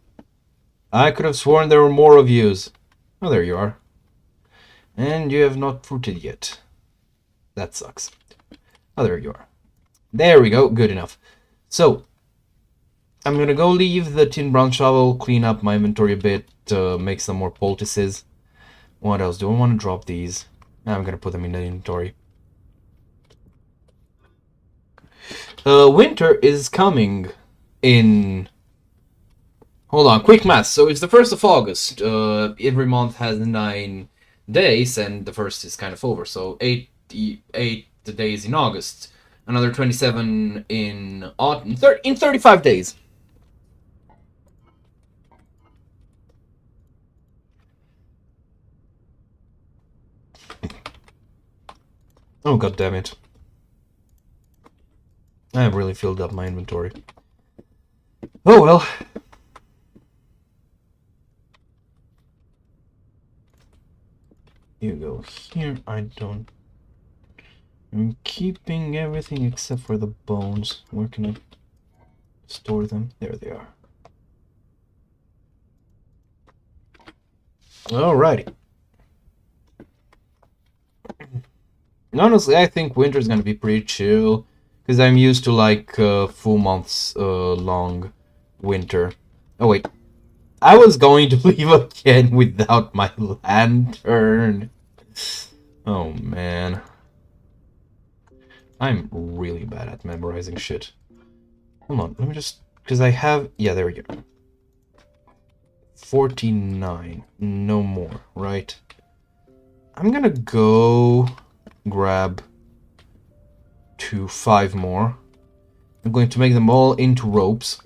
I could have sworn there were more of yous. Oh, there you are. And you have not fruited yet. That sucks. Oh, there you are. There we go, good enough. So, I'm gonna go leave the tin brown shovel, clean up my inventory a bit, make some more poultices. What else? Do I want to drop these? I'm gonna put them in the inventory. Winter is coming in... Hold on, quick math. So it's the 1st of August. Every month has 9 days, and the 1st is kind of over. So 8 days in August. Another 27 in autumn. In 35 days. Oh, god damn it. I have really filled up my inventory. Oh well. You go here. I'm keeping everything except for the bones. Where can I store them? There they are. Alrighty. Honestly, I think winter's gonna be pretty chill, because I'm used to like full months long winter. Oh wait, I was going to leave again without my lantern. Oh man, I'm really bad at memorizing shit. Hold on, let me just, because I have, yeah, there we go. 49, no more, right? I'm gonna go grab 5 more. I'm going to make them all into ropes.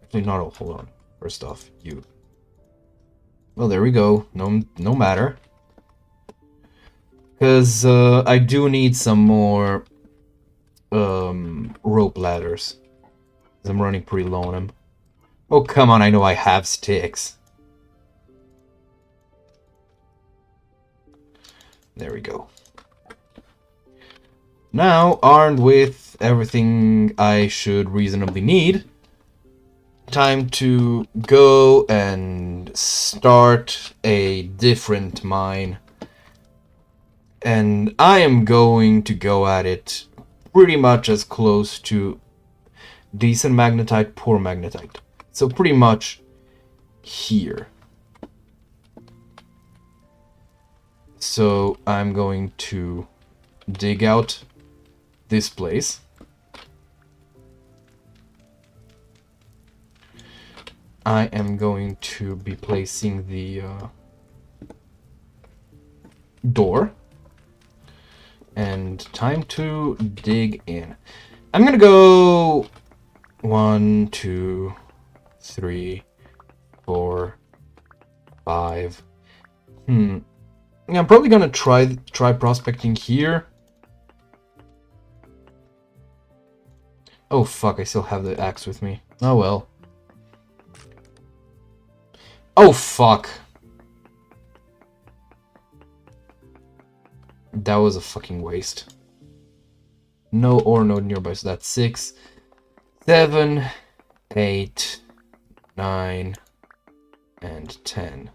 Actually, not all. Hold on. First off, you. Well, there we go. No matter. Because I do need some more rope ladders. I'm running pretty low on them. Oh, come on. I know I have sticks. There we go. Now, armed with everything I should reasonably need, time to go and start a different mine. And I am going to go at it pretty much as close to decent magnetite, poor magnetite. So pretty much here. So I'm going to dig out this place. I am going to be placing the door. And time to dig in. I'm gonna go 1, 2, 3, 4, 5. Yeah, I'm probably gonna try prospecting here. Oh fuck, I still have the axe with me. Oh well. Oh fuck. That was a fucking waste. No ore node nearby, so that's 6, 7, 8, 9, and 10.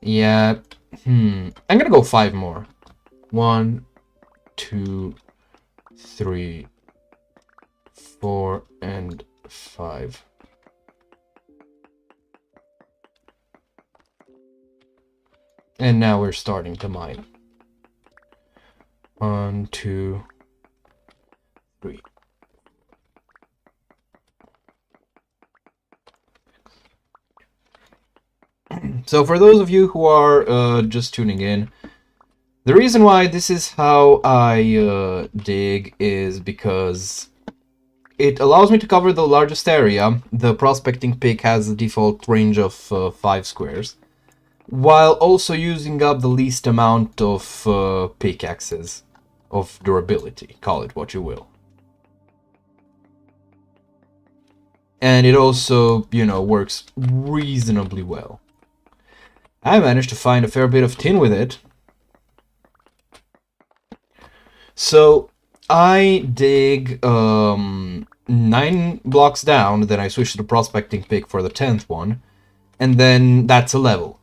Yeah, I'm gonna go 5 more. 1, 2, 3, 4, and 5. And now we're starting to mine. 1, 2, 3. So for those of you who are just tuning in, the reason why this is how I dig is because it allows me to cover the largest area. The prospecting pick has a default range of 5 squares, while also using up the least amount of pickaxes of durability, call it what you will. And it also, you know, works reasonably well. I managed to find a fair bit of tin with it. So I dig 9 blocks down, then I switch to the prospecting pick for the 10th one, and then that's a level.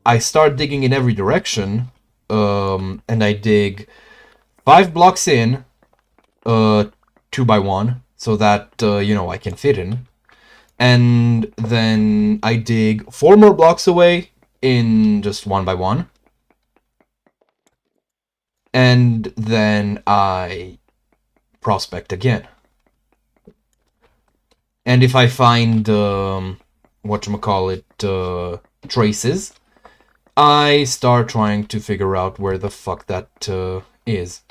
I start digging in every direction, and I dig 5 blocks in, 2 by 1, so that, you know, I can fit in. And then I dig 4 more blocks away in just 1 by 1. And then I prospect again. And if I find, whatchamacallit, traces, I start trying to figure out where the fuck that is.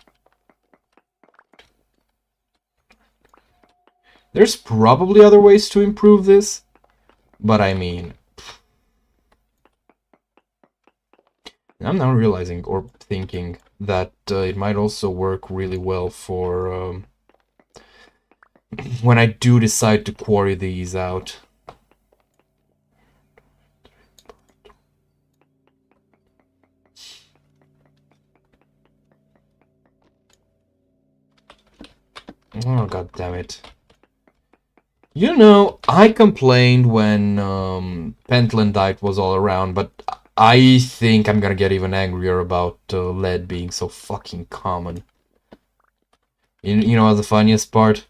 There's probably other ways to improve this, but I mean, I'm now realizing or thinking that it might also work really well for when I do decide to quarry these out. Oh, god damn it. You know, I complained when Pentlandite was all around, but I think I'm gonna get even angrier about lead being so fucking common. You know the funniest part?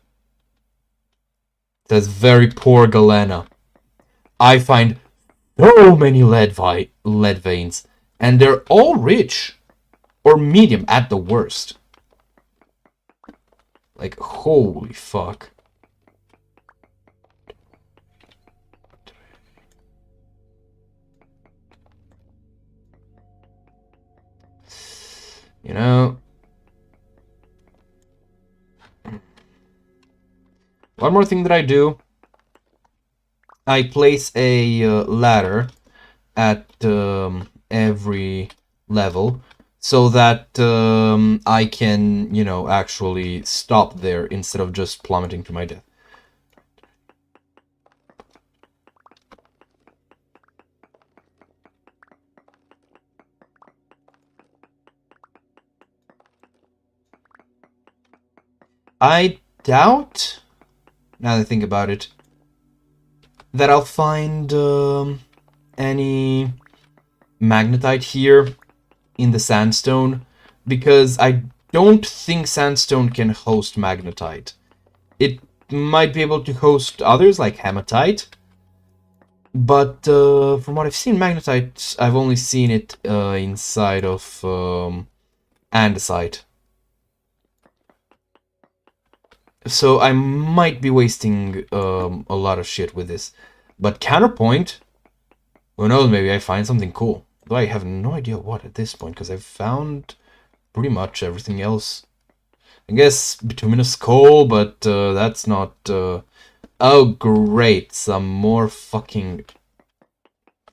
It says very poor Galena. I find so many lead veins, and they're all rich, or medium at the worst. Like, holy fuck. You know, one more thing that I do, I place a ladder at every level so that I can, you know, actually stop there instead of just plummeting to my death. I doubt, now that I think about it, that I'll find any magnetite here in the sandstone, because I don't think sandstone can host magnetite. It might be able to host others like hematite, but from what I've seen, magnetite, I've only seen it inside of andesite. So I might be wasting a lot of shit with this. But counterpoint, who knows, maybe I find something cool. Though I have no idea what at this point, because I've found pretty much everything else. I guess bituminous coal, but that's not... Oh, great, some more fucking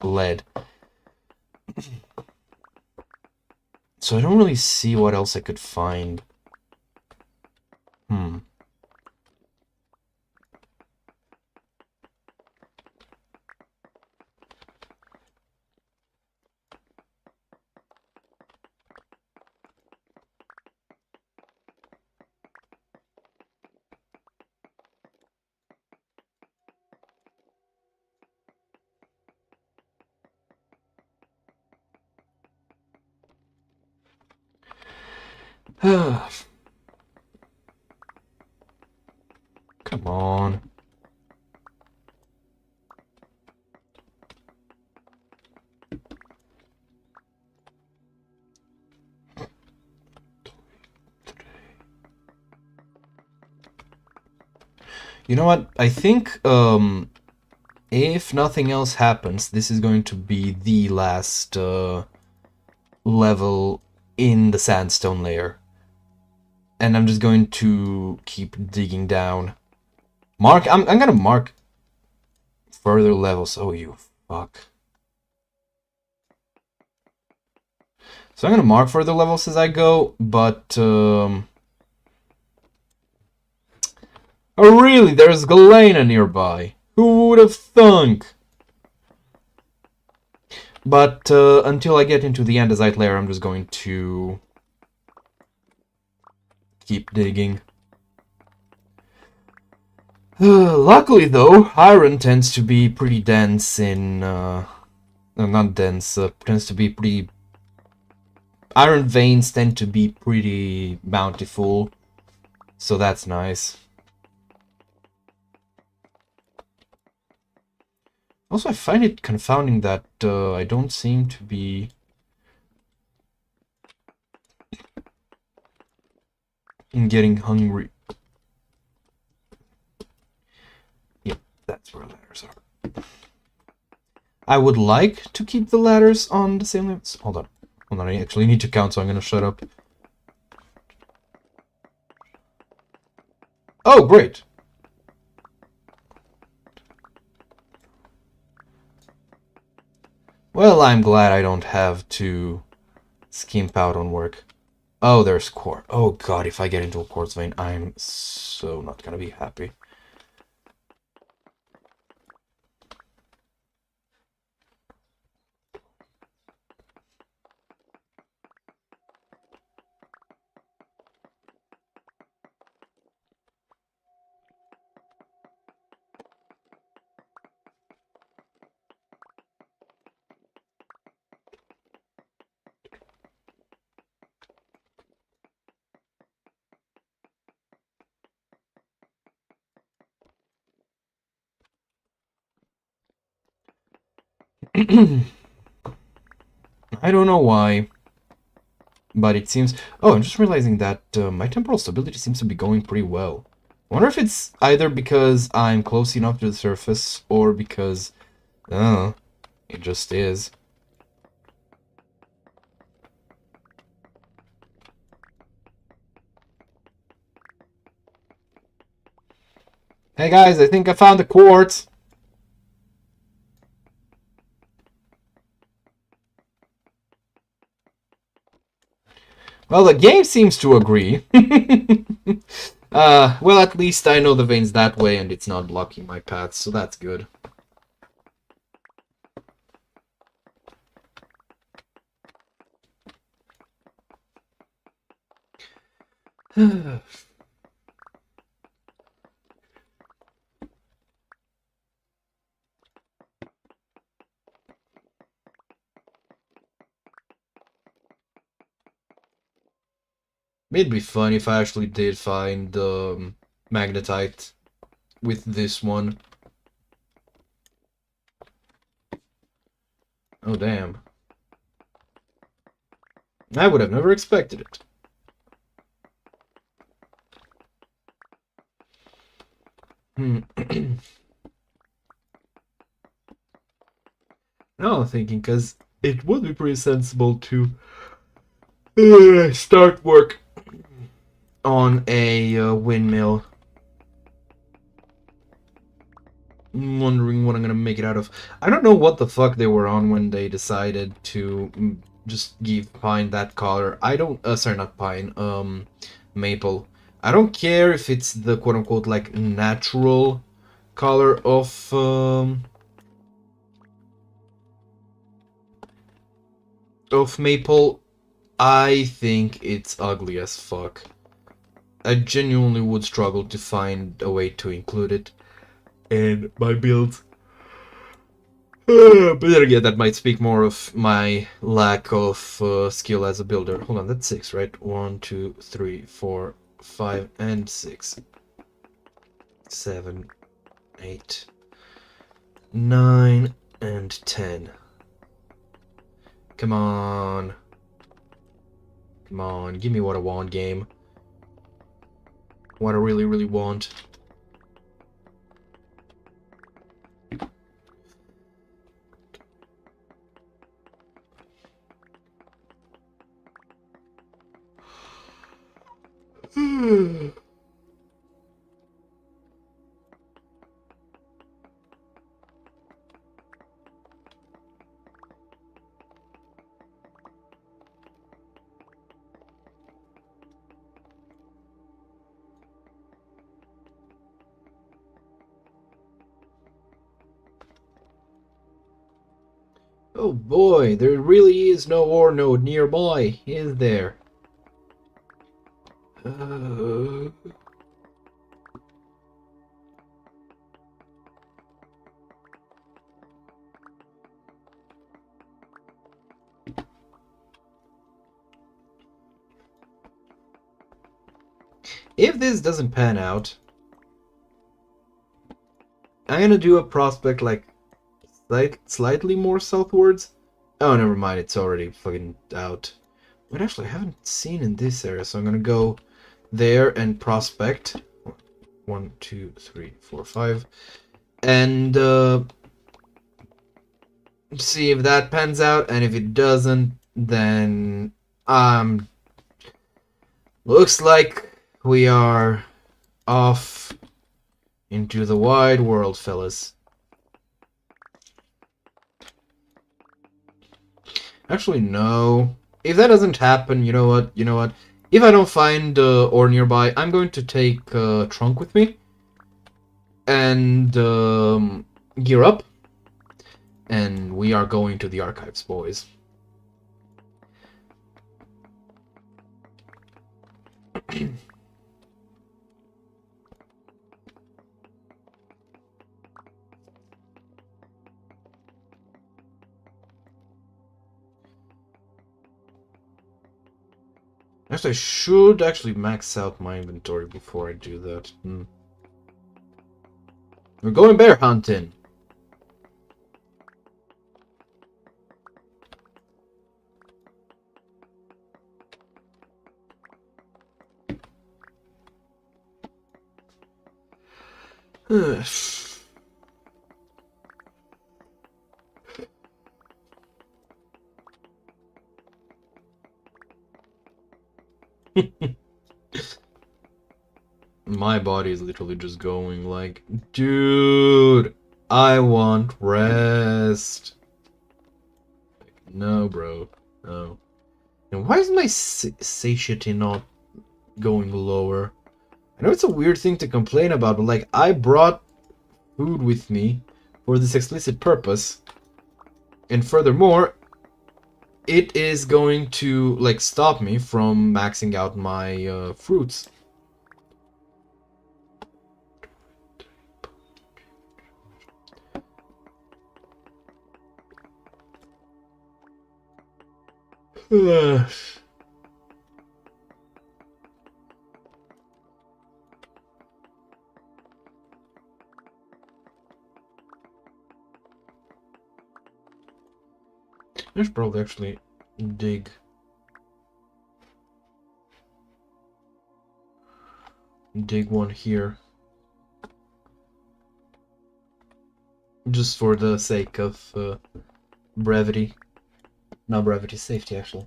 lead. So I don't really see what else I could find. Come on. You know what? I think if nothing else happens, this is going to be the last level in the sandstone layer. And I'm just going to keep digging down. I'm gonna mark further levels. Oh, you fuck. So I'm gonna mark further levels as I go, but oh really? There's Galena nearby. Who would have thunk? But until I get into the andesite layer, I'm just going to keep digging. Luckily, though, iron tends to be pretty dense in... no, not dense, tends to be pretty... Iron veins tend to be pretty bountiful, so that's nice. Also, I find it confounding that I don't seem to be getting hungry. Yep, that's where ladders are. I would like to keep the ladders on the same limits. Hold on. Hold on, I actually need to count, so I'm gonna shut up. Oh, great! Well, I'm glad I don't have to skimp out on work. Oh, there's quartz. Oh god, if I get into a quartz vein, I'm so not gonna be happy. I don't know why, but it seems... Oh, I'm just realizing that my temporal stability seems to be going pretty well. I wonder if it's either because I'm close enough to the surface, or because... it just is. Hey guys, I think I found the quartz! Well, the game seems to agree. Well, at least I know the vein's that way and it's not blocking my path, so that's good. It'd be fun if I actually did find magnetite with this one. Oh, damn. I would have never expected it. Now I'm thinking, because it would be pretty sensible to start work on a windmill. I'm wondering what I'm gonna make it out of. I don't know what the fuck they were on when they decided to just give pine that color. I don't, sorry, not pine, maple. I don't care if it's the quote-unquote, like, natural color of maple. I think it's ugly as fuck. I genuinely would struggle to find a way to include it in my builds. But then again, that might speak more of my lack of skill as a builder. Hold on, that's 6, right? 1, 2, 3, 4, 5, and 6. 7, 8, 9, and 10. Come on. Come on, give me what I want, game. What I really, really want. Oh boy, there really is no ore node nearby, is there? If this doesn't pan out, I'm gonna do a prospect like slightly more southwards. Oh, never mind, it's already fucking out. But actually, I haven't seen in this area, so I'm gonna go there and prospect. 1, 2, 3, 4, 5. And see if that pans out, and if it doesn't, then looks like we are off into the wide world, fellas. Actually, no. If that doesn't happen, you know what? You know what? If I don't find ore nearby, I'm going to take trunk with me and gear up, and we are going to the archives, boys. Actually, I should actually max out my inventory before I do that. We're going bear hunting. My body is literally just going like, dude, I want rest. No, bro, no. And why is my satiety not going lower? I know it's a weird thing to complain about, but like, I brought food with me for this explicit purpose, and furthermore, it is going to like stop me from maxing out my fruits. I should probably actually dig dig one here. Just for the sake of brevity. Not brevity, safety actually.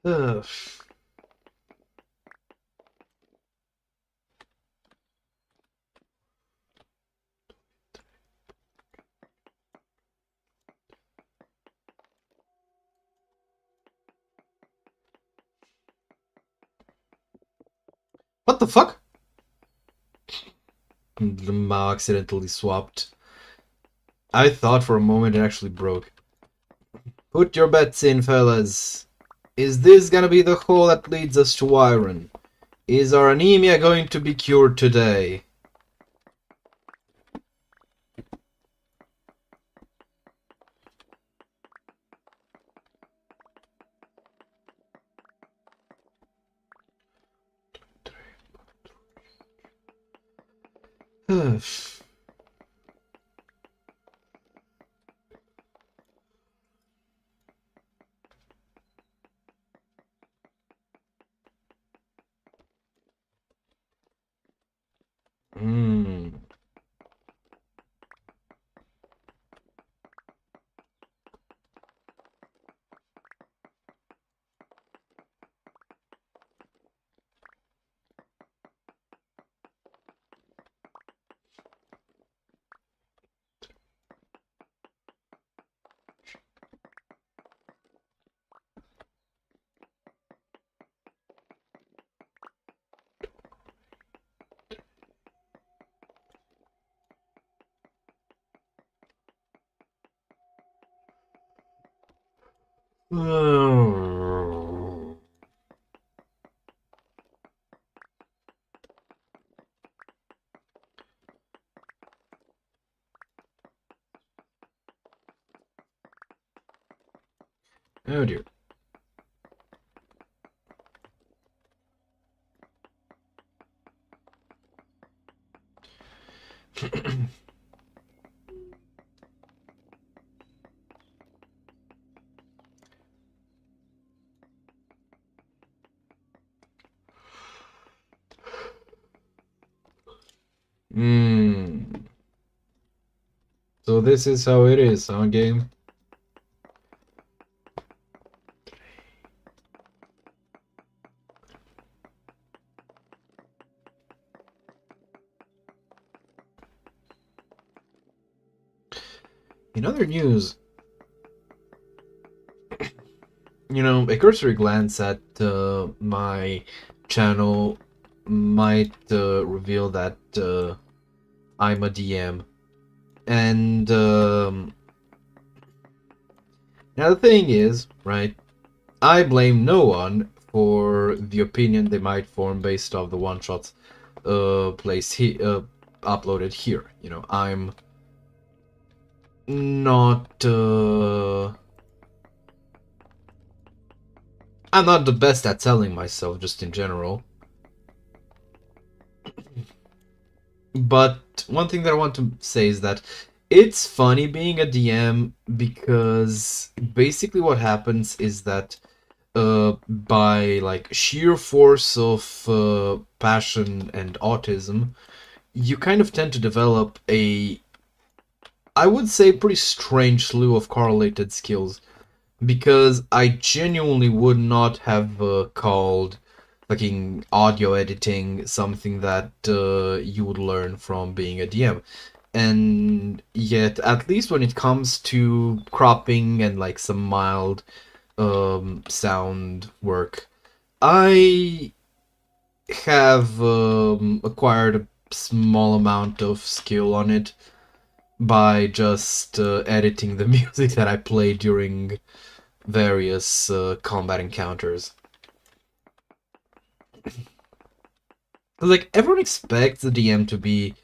Ugh. What the fuck? The mouse accidentally swapped. I thought for a moment it actually broke. Put your bets in, fellas. Is this gonna be the hole that leads us to iron? Is our anemia going to be cured today? Hmm. Oh dear. So this is how it is, huh, game? In other news, a cursory glance at my channel might reveal that I'm a DM. And now the thing is, right, I blame no one for the opinion they might form based off the one-shots uploaded here. I'm not I'm not the best at selling myself, just in general. But one thing that I want to say is that it's funny being a DM because basically what happens is that by like sheer force of passion and autism, you kind of tend to develop I would say, pretty strange slew of correlated skills. Because I genuinely would not have called fucking audio editing something that you would learn from being a DM. And yet, at least when it comes to cropping and like some mild sound work, I have acquired a small amount of skill on it by just editing the music that I play during various combat encounters. Like, everyone expects the DM to be,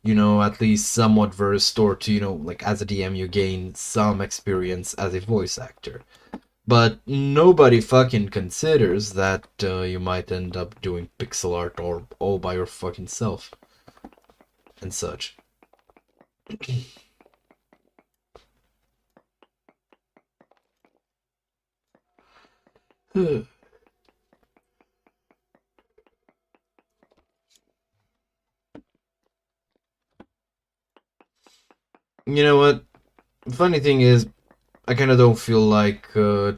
at least somewhat versed, or to, like, as a DM you gain some experience as a voice actor. But nobody fucking considers that you might end up doing pixel art or all by your fucking self. And such. You know what? Funny thing is, I kind of don't feel like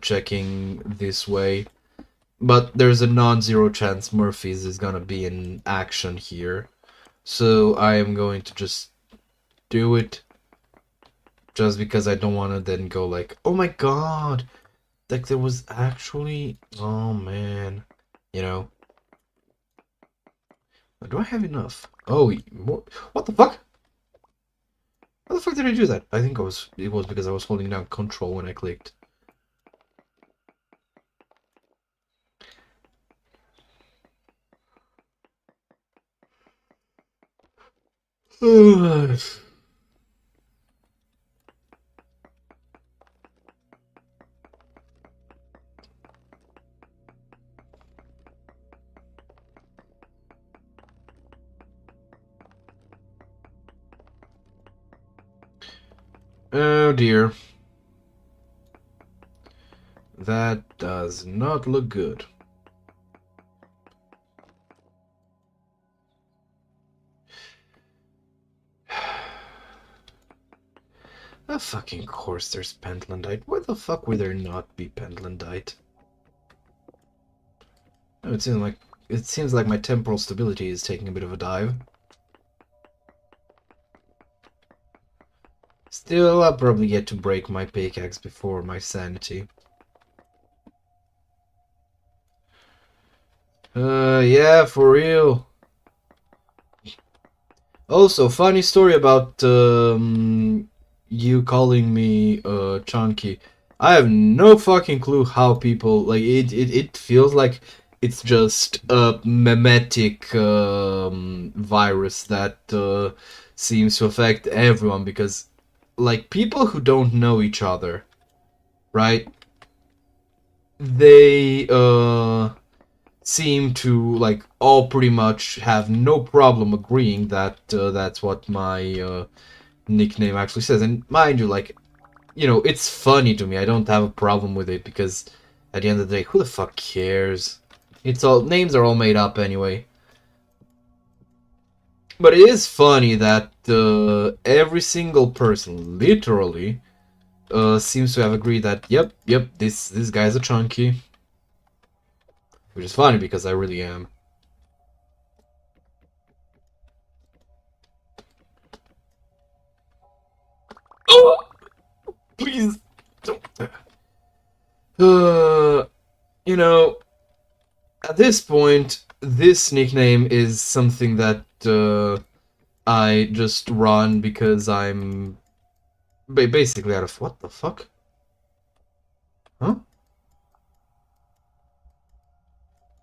checking this way. But there's a non-zero chance Murphy's is gonna be in action here. So I am going to just do it. Just because I don't want to then go like, oh my god! Like there was actually... Oh man. You know? Do I have enough? Oh, more... What the fuck? How the fuck did I do that? I think it was because I was holding down control when I clicked. Oh dear. That does not look good. Of fucking course there's Pentlandite. Why the fuck would there not be Pentlandite? Oh, it seems like my temporal stability is taking a bit of a dive. Still, I'll probably get to break my pickaxe before my sanity. Yeah, for real. Also, funny story about you calling me chunky. I have no fucking clue how people like it feels like it's just a memetic virus that seems to affect everyone because like people who don't know each other, right? They seem to like all pretty much have no problem agreeing that that's what my nickname actually says. And mind you, like, you know, it's funny to me. I don't have a problem with it because at the end of the day, who the fuck cares? It's all names are all made up anyway. But it is funny that every single person, literally, seems to have agreed that yep, this guy's a chunky, which is funny because I really am. Oh, please. You know, at this point, this nickname is something that I just run because I'm basically out of what the fuck? Huh?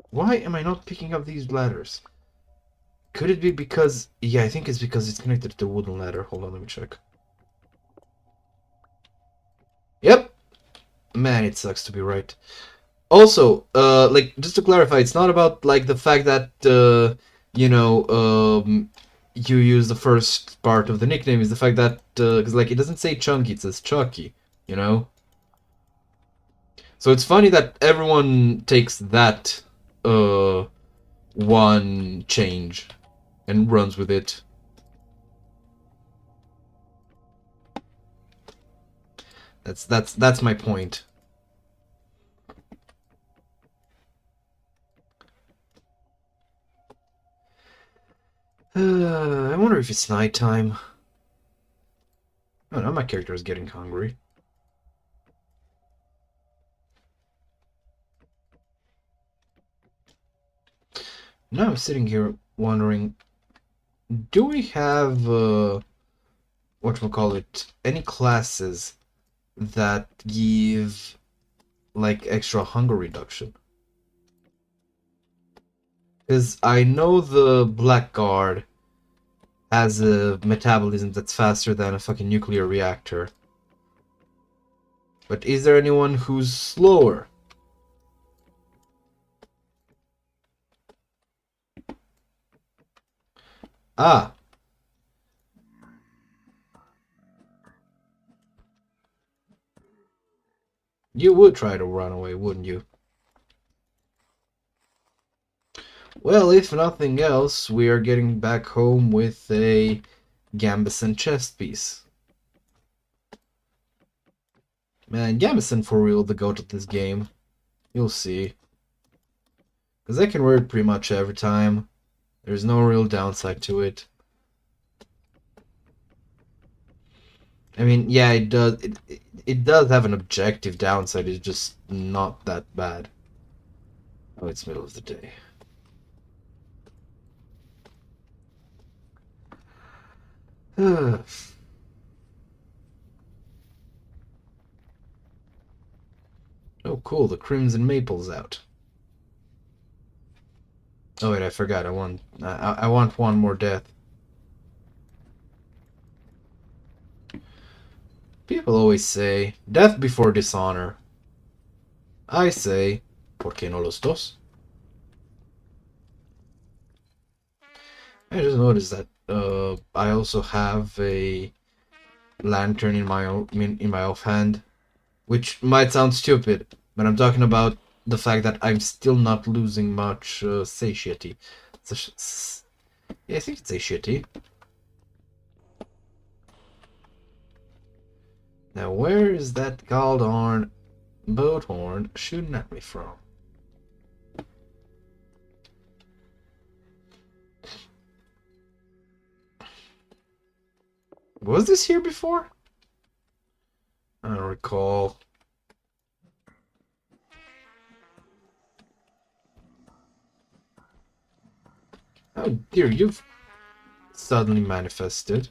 Why am I not picking up these ladders? Could it be because... Yeah, I think it's because it's connected to the wooden ladder. Hold on, let me check. Yep! Man, it sucks to be right. Also, like, just to clarify, it's not about, like, the fact that, you know, you use the first part of the nickname, is the fact that, because, like, it doesn't say Chunky, it says Chucky, you know? So it's funny that everyone takes that, one change and runs with it. That's my point. I wonder if it's nighttime. Oh no, my character is getting hungry. Now I'm sitting here wondering, do we have, whatchamacallit, any classes that give, like, extra hunger reduction? Because I know the Blackguard has a metabolism that's faster than a fucking nuclear reactor. But is there anyone who's slower? Ah. You would try to run away, wouldn't you? Well, if nothing else, we are getting back home with a Gambison chest piece. Man, Gambison for real the goat of this game. You'll see. Because I can wear it pretty much every time. There's no real downside to it. I mean, yeah, it does. It does have an objective downside. It's just not that bad. Oh, it's middle of the day. Oh, cool. The Crimson Maple's out. Oh wait, I forgot. I want one more death. People always say death before dishonor. I say, ¿por qué no los dos? I just noticed that I also have a lantern in my offhand, which might sound stupid, but I'm talking about the fact that I'm still not losing much satiety. Yeah, I think it's satiety. Now, where is that goldhorn boat horn shooting at me from? Was this here before? I don't recall. Oh dear, you've suddenly manifested.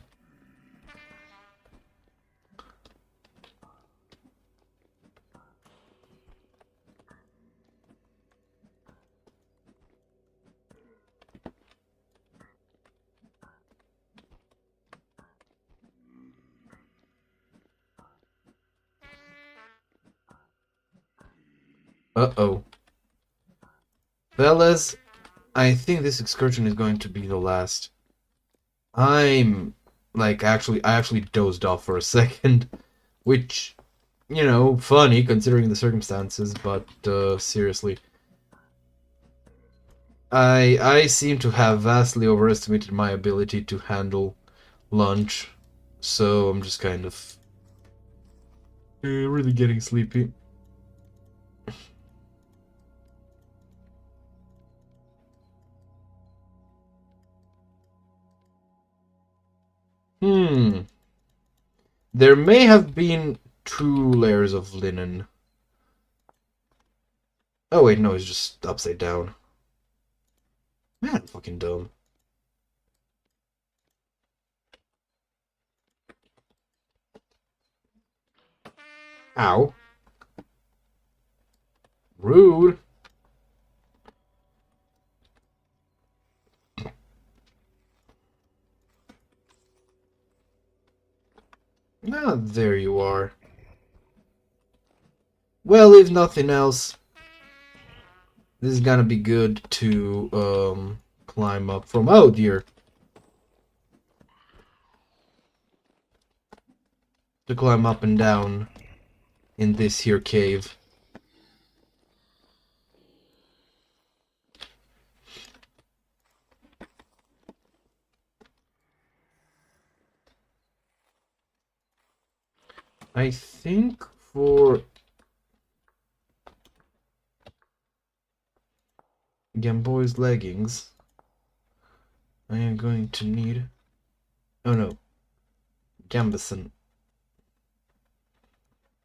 Uh-oh. Fellas, I think this excursion is going to be the last. I'm like I actually dozed off for a second, which, you know, funny considering the circumstances, but seriously. I seem to have vastly overestimated my ability to handle lunch, so I'm just kind of really getting sleepy. Hmm. There may have been 2 layers of linen. Oh wait, no, it's just upside down. Man, I'm fucking dumb. Ow. Rude. Ah, there you are. Well, if nothing else, this is gonna be good to climb up from. Oh dear. To climb up and down in this here cave. I think for Gamboy's leggings, I am going to need. Oh no, Gambison.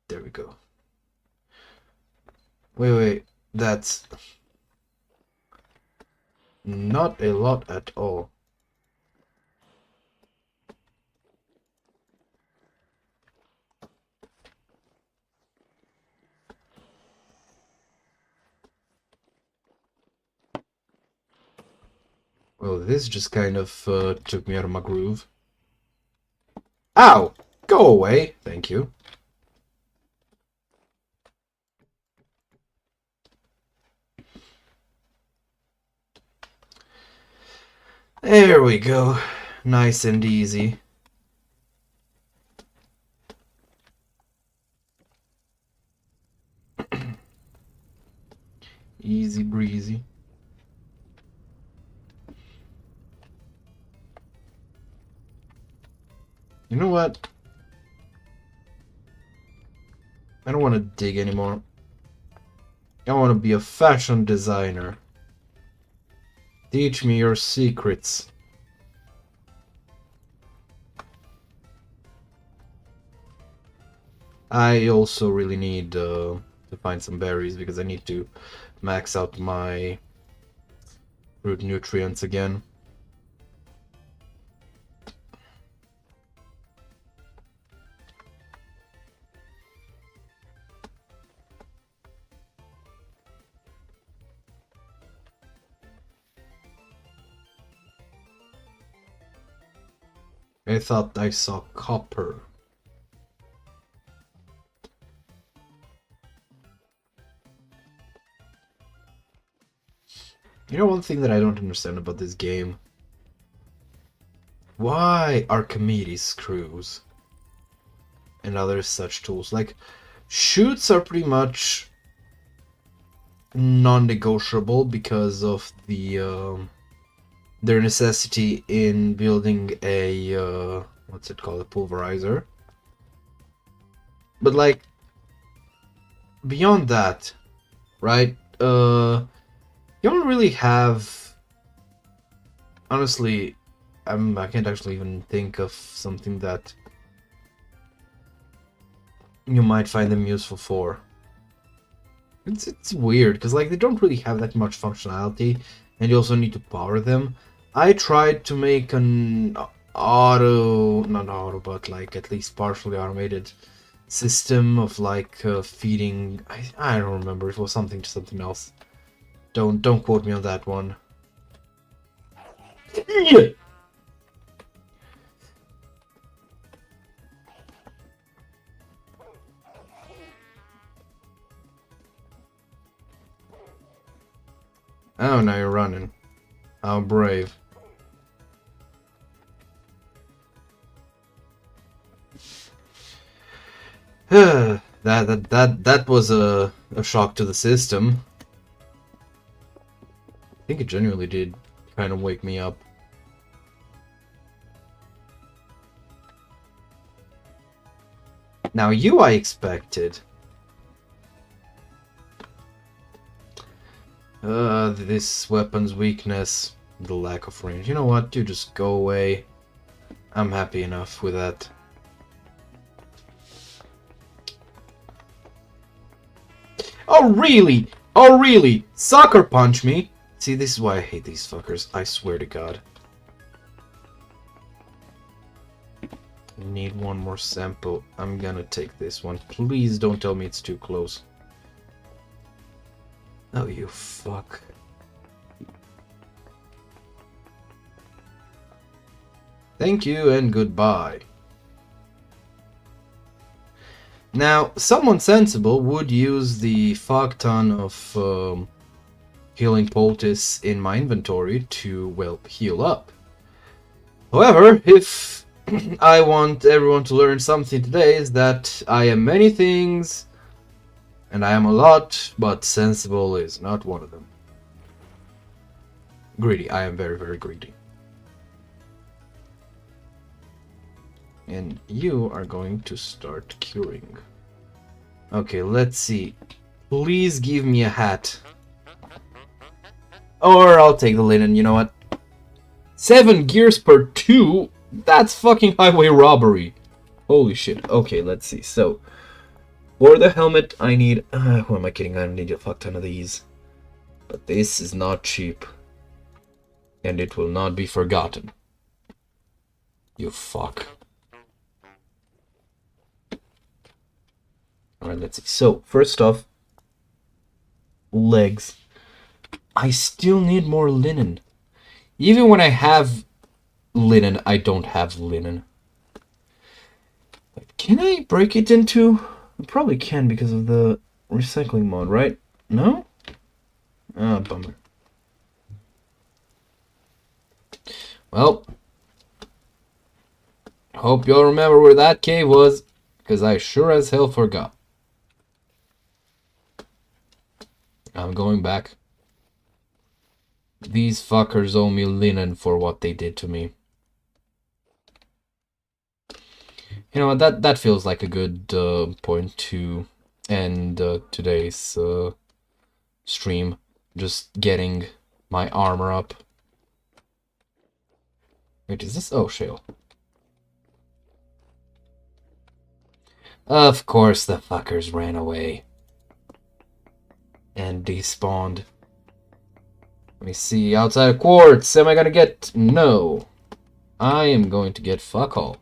There we go. Wait, that's not a lot at all. Well, this just kind of took me out of my groove. Ow! Go away! Thank you. There we go. Nice and easy. Easy breezy. You know what? I don't want to dig anymore. I want to be a fashion designer. Teach me your secrets. I also really need to find some berries because I need to max out my root nutrients again. I thought I saw copper. You know, one thing that I don't understand about this game? Why Archimedes screws and other such tools? Like, chutes are pretty much non-negotiable because of the their necessity in building a what's it called, a pulverizer. But like beyond that, right? You don't really have. Honestly, I can't actually even think of something that you might find them useful for. It's weird because like they don't really have that much functionality, and you also need to power them. I tried to make an not auto, but like at least partially automated system of like feeding. I don't remember. It was something else. Don't quote me on that one. Oh, now you're running. How brave. that was a shock to the system. I think it genuinely did kind of wake me up. Now you I expected. This weapon's weakness, the lack of range. You know what? You just go away. I'm happy enough with that. Oh really? Oh really? Sucker punch me? See, this is why I hate these fuckers. I swear to God. I need one more sample. I'm gonna take this one. Please don't tell me it's too close. Oh, you fuck. Thank you and goodbye. Now, someone sensible would use the fuck ton of healing poultice in my inventory to, well, heal up. However, if I want everyone to learn something today, is that I am many things, and I am a lot, but sensible is not one of them. Greedy. I am very, very greedy. And you are going to start curing. Okay, let's see. Please give me a hat. Or I'll take the linen, you know what? 7 gears per 2? That's fucking highway robbery. Holy shit. Okay, let's see. So, for the helmet, I need... who am I kidding? I need a fuck ton of these. But this is not cheap. And it will not be forgotten. You fuck. Alright, let's see. So, first off, legs. I still need more linen. Even when I have linen, I don't have linen. Can I break it into... I probably can because of the recycling mod, right? No? Ah, bummer. Well, hope y'all remember where that cave was, because I sure as hell forgot. I'm going back. These fuckers owe me linen for what they did to me. You know what, that feels like a good point to end today's stream. Just getting my armor up. Wait, is this? Oh, shale. Of course the fuckers ran away. And despawned. Let me see, outside of quartz, am I gonna get? No. I am going to get fuck all.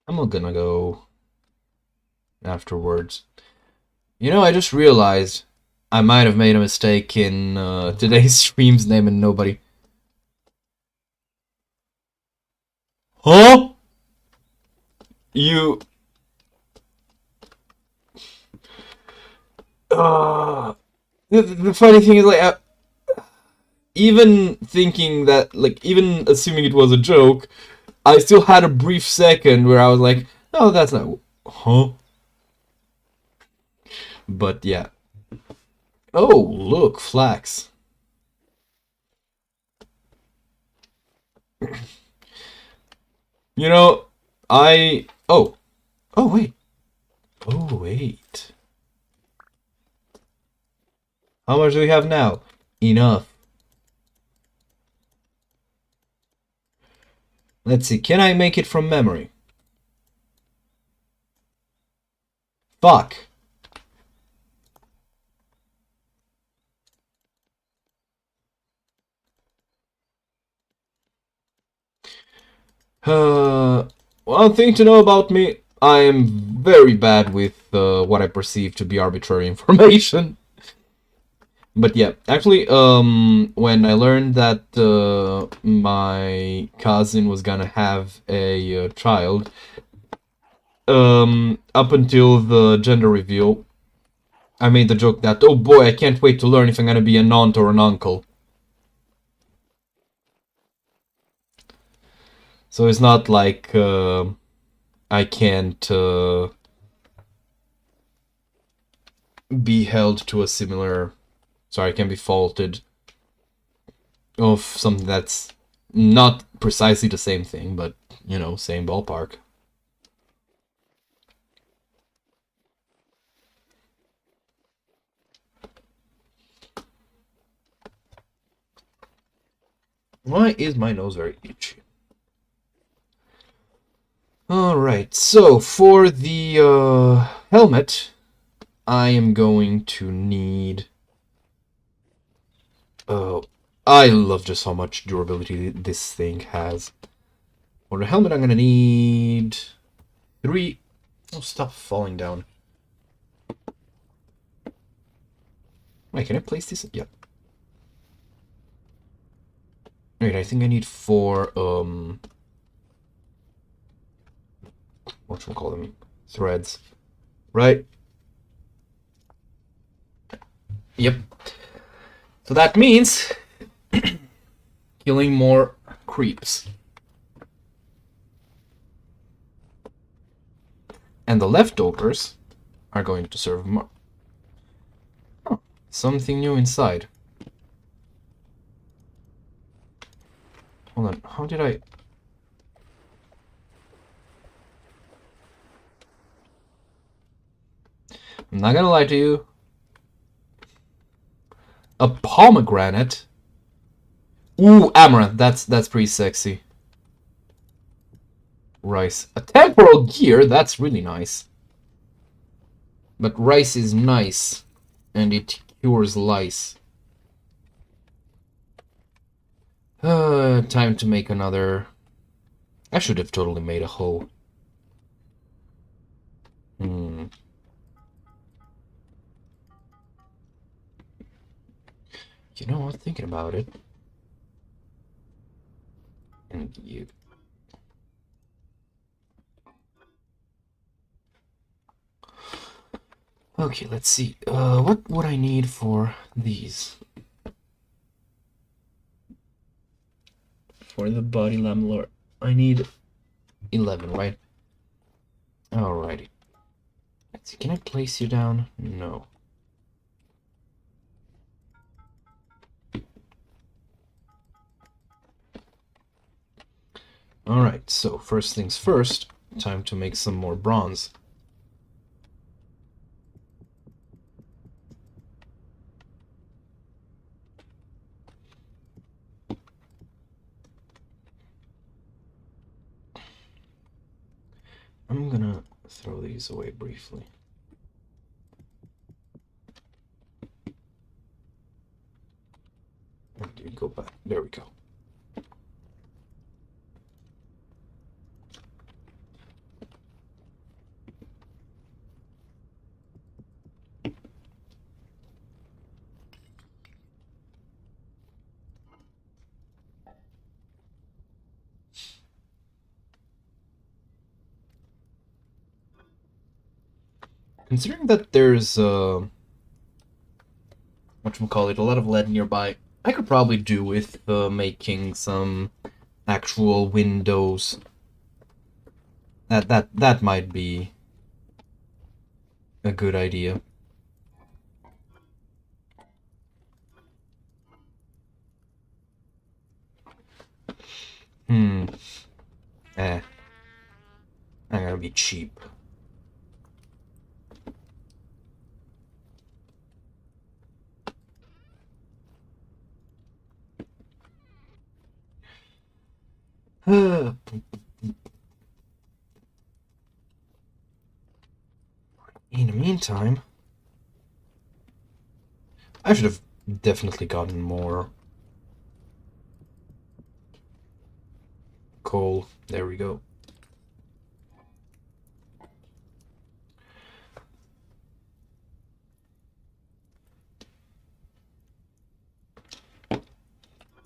I'm not gonna go afterwards. You know, I just realized I might have made a mistake in today's stream's name and nobody. Huh? You... the funny thing is, like, even thinking that, like, even assuming it was a joke, I still had a brief second where I was like, oh, that's not... Huh? But, yeah. Oh, look, flax. You know, I... Oh. Oh, wait. Oh, wait. How much do we have now? Enough. Let's see, can I make it from memory? Fuck. One thing to know about me, I am very bad with what I perceive to be arbitrary information. But yeah, actually, when I learned that my cousin was gonna have a child, up until the gender reveal, I made the joke that, oh boy, I can't wait to learn if I'm gonna be an aunt or an uncle. So it's not like I can't be held to a similar... Sorry, I can be faulted of something that's not precisely the same thing, but, you know, same ballpark. Why is my nose very itchy? Alright, so for the helmet, I am going to need... Oh, I love just how much durability this thing has. For the helmet, I'm gonna need 3... Oh, stop falling down. Wait, can I place this? Yep. Wait, I think I need 4, what should we call them? Threads. Right? Yep. So that means killing more creeps. And the leftovers are going to serve more. Oh, something new inside. Hold on, how did I... I'm not gonna lie to you. A pomegranate? Ooh, amaranth. That's pretty sexy. Rice. A temporal gear? That's really nice. But rice is nice. And it cures lice. Time to make another... I should have totally made a hoe. You know what? Thinking about it. And you... Okay, let's see. What would I need for these? For the body lamellar, I need 11, right? Alrighty. Let's So can I place you down? No. Alright, so first things first, time to make some more bronze. I'm gonna throw these away briefly. Go back. There we go. Considering that there's whatchamacallit, a lot of lead nearby, I could probably do with making some actual windows. That might be a good idea. I'm gonna be cheap. In the meantime, I should have definitely gotten more coal. There we go.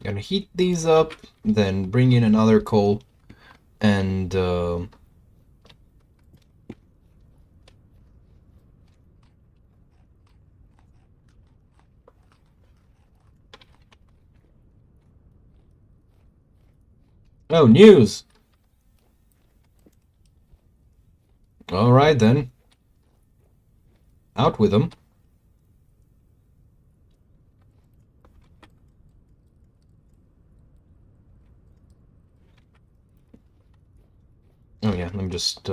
Gonna heat these up, then bring in another coal, and oh, news! Alright then. Out with them. Oh yeah, let me just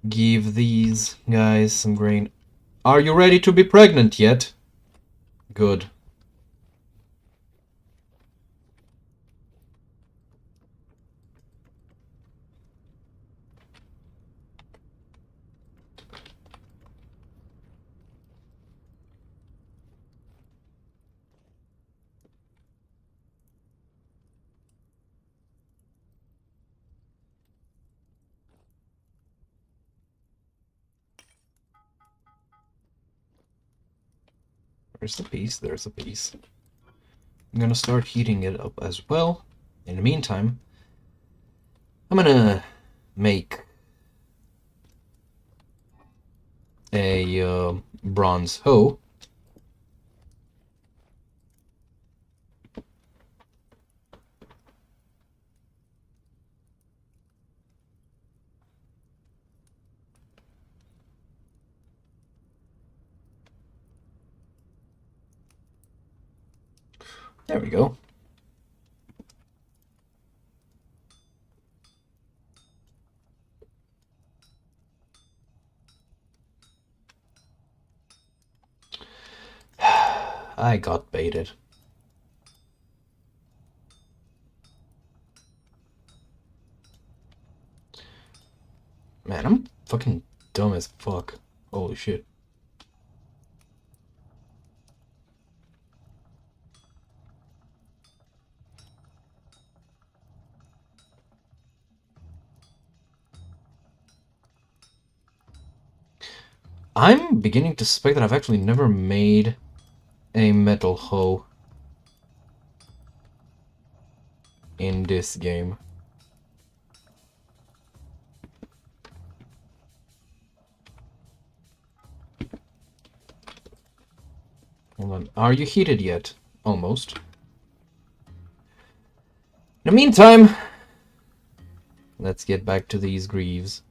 give these guys some grain. Are you ready to be pregnant yet? Good. There's the piece, there's the piece. I'm gonna start heating it up as well. In the meantime, I'm gonna make a bronze hoe. There we go. I got baited. Man, I'm fucking dumb as fuck. Holy shit. I'm beginning to suspect that I've actually never made a metal hoe in this game. Hold on. Are you heated yet? Almost. In the meantime, let's get back to these greaves.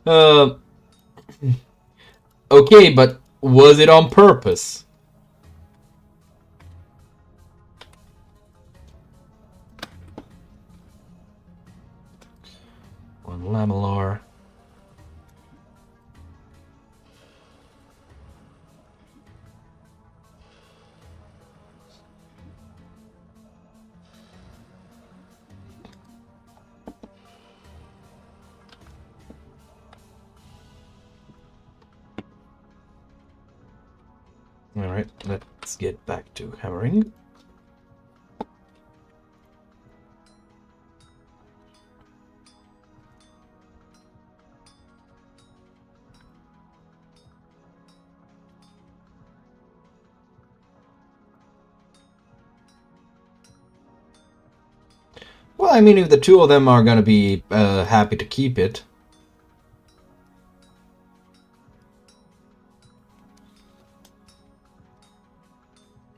uh, okay, but was it on purpose? One lamellar. Alright, let's get back to hammering. Well, I mean, if the two of them are gonna be happy to keep it.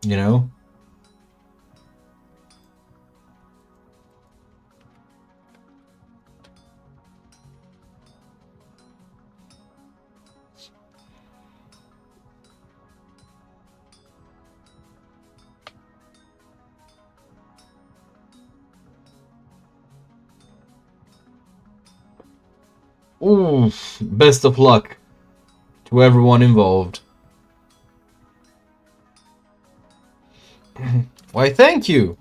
You know? Oof, best of luck to everyone involved. Why, thank you.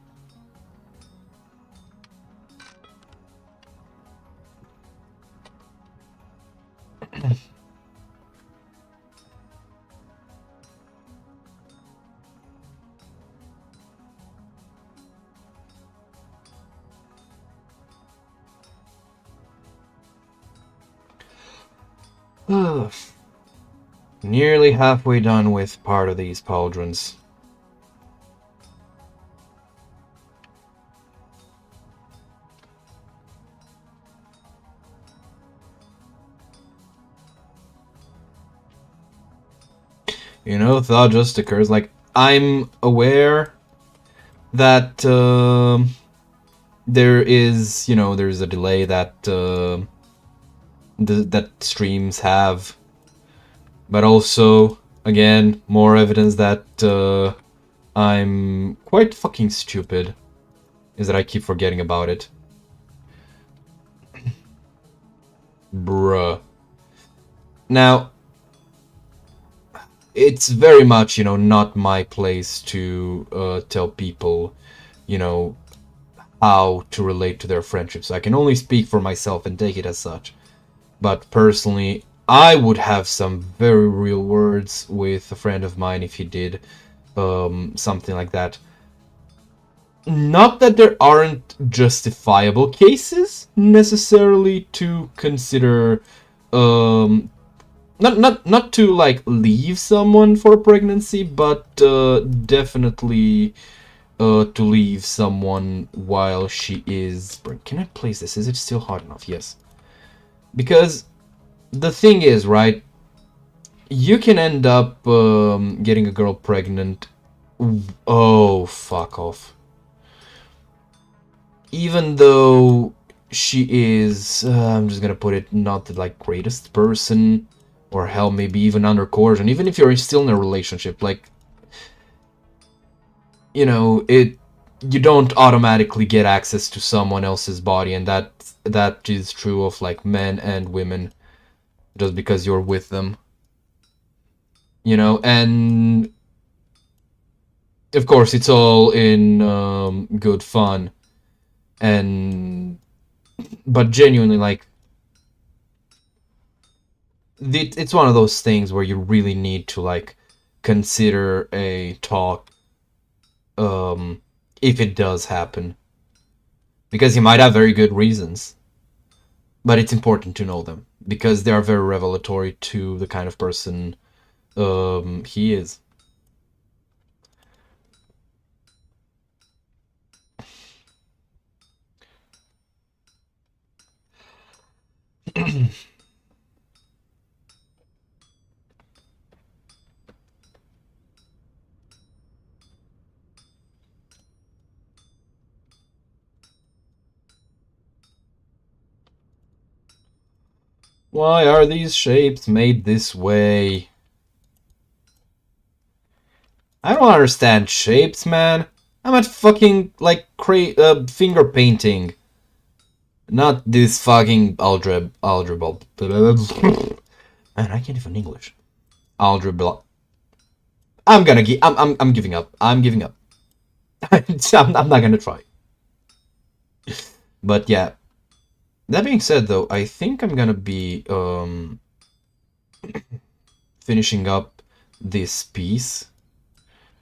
Nearly halfway done with part of these pauldrons. You know, thought just occurs, like, I'm aware that there is, you know, there's a delay that that streams have, but also, again, more evidence that I'm quite fucking stupid is that I keep forgetting about it. Bruh. Now, it's very much, you know, not my place to tell people, you know, how to relate to their friendships. I can only speak for myself and take it as such. But personally, I would have some very real words with a friend of mine if he did something like that. Not that there aren't justifiable cases necessarily to consider, not to like leave someone for a pregnancy, but definitely to leave someone while she is. Can I place this? Is it still hot enough? Yes. Because the thing is, right? You can end up getting a girl pregnant. Oh, fuck off. Even though she is, I'm just gonna put it, not the like greatest person, or hell, maybe even under coercion. Even if you're still in a relationship, like, you know, you don't automatically get access to someone else's body, and that is true of like men and women, just because you're with them. You know, and of course it's all in good fun, and but genuinely, like, it's one of those things where you really need to like consider a talk if it does happen, because you might have very good reasons, but it's important to know them because they are very revelatory to the kind of person he is. Why are these shapes made this way? I don't understand shapes, man. I'm at fucking, like, finger painting. Not this fucking algebra. Man, I can't even English. Algebra. I'm giving up. I'm giving up. I'm not gonna try. But yeah. That being said, though, I think I'm gonna be finishing up this piece,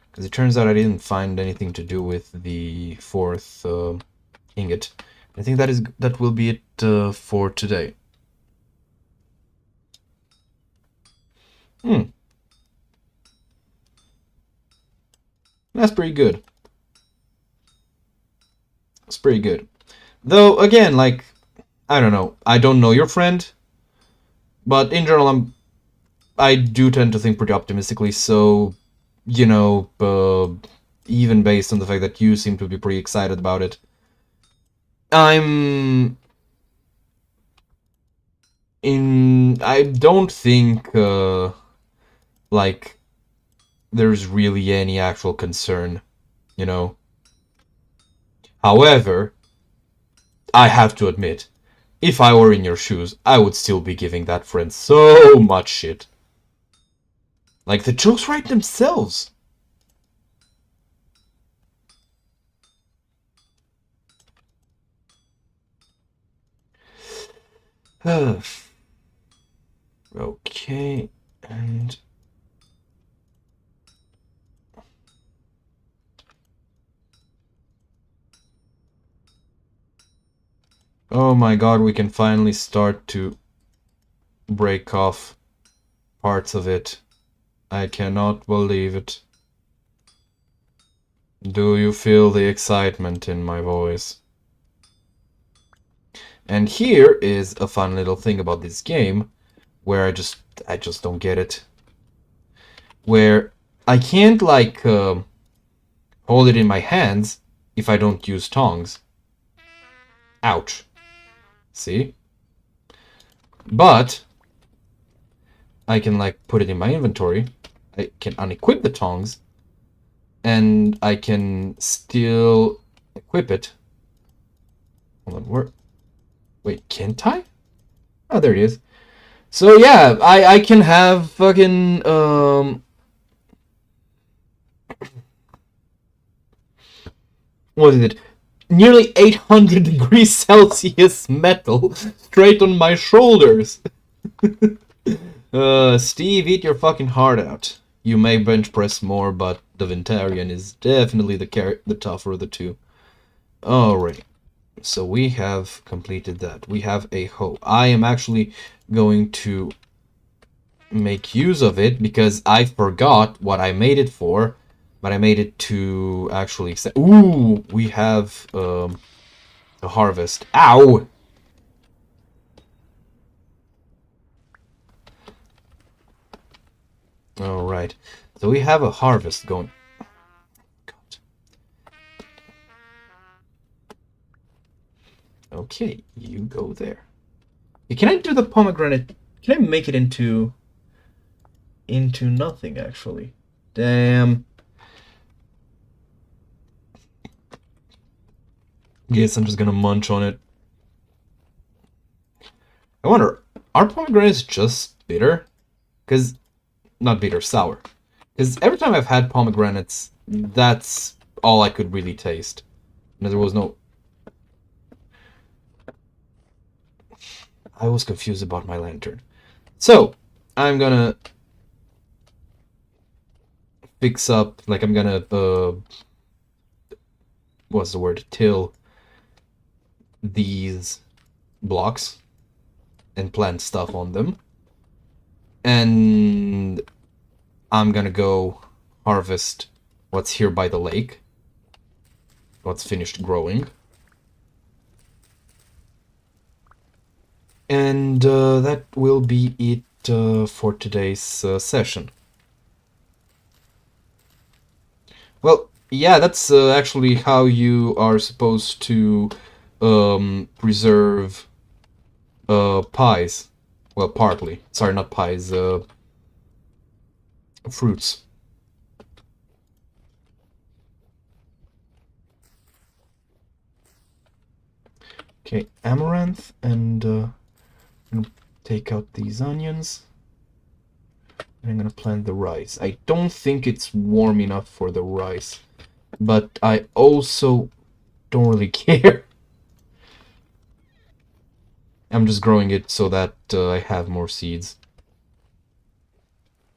because it turns out I didn't find anything to do with the fourth ingot. I think that will be it for today. That's pretty good. It's pretty good. Though, again, like, I don't know. I don't know your friend, but in general, I do tend to think pretty optimistically, so, you know, even based on the fact that you seem to be pretty excited about it, I don't think, like, there's really any actual concern, you know? However, I have to admit, if I were in your shoes, I would still be giving that friend so much shit. Like, the jokes write themselves. Okay, and... oh my god, we can finally start to break off parts of it. I cannot believe it. Do you feel the excitement in my voice? And here is a fun little thing about this game, where I just don't get it. Where I can't, like, hold it in my hands if I don't use tongs. Ouch. See? But I can, like, put it in my inventory. I can unequip the tongs, and I can still equip it. Hold on, where? Wait, can't I? Oh, there it is. So yeah, I can have fucking what is it? Nearly 800 degrees Celsius metal straight on my shoulders. Steve, eat your fucking heart out. You may bench press more, but the Ventarian is definitely the tougher of the two. Alright. So we have completed that. We have a hoe. I am actually going to make use of it because I forgot what I made it for, but I made it to actually... ooh! We have a harvest. Ow! Alright. So we have a harvest going. God. Okay, you go there. Can I do the pomegranate? Can I make it into nothing, actually? Damn. Guess I'm just gonna munch on it. I wonder, are pomegranates just bitter? Because, not bitter, sour. Because every time I've had pomegranates, that's all I could really taste. And there was no... I was confused about my lantern. So, I'm gonna fix up, like, I'm gonna, what's the word? Till these blocks and plant stuff on them. And I'm gonna go harvest what's here by the lake. What's finished growing. And that will be it for today's session. Well, yeah, that's actually how you are supposed to preserve pies. Well, partly. Sorry, not pies, fruits. Okay, amaranth, and I'm gonna take out these onions. And I'm gonna plant the rice. I don't think it's warm enough for the rice, but I also don't really care. I'm just growing it so that I have more seeds.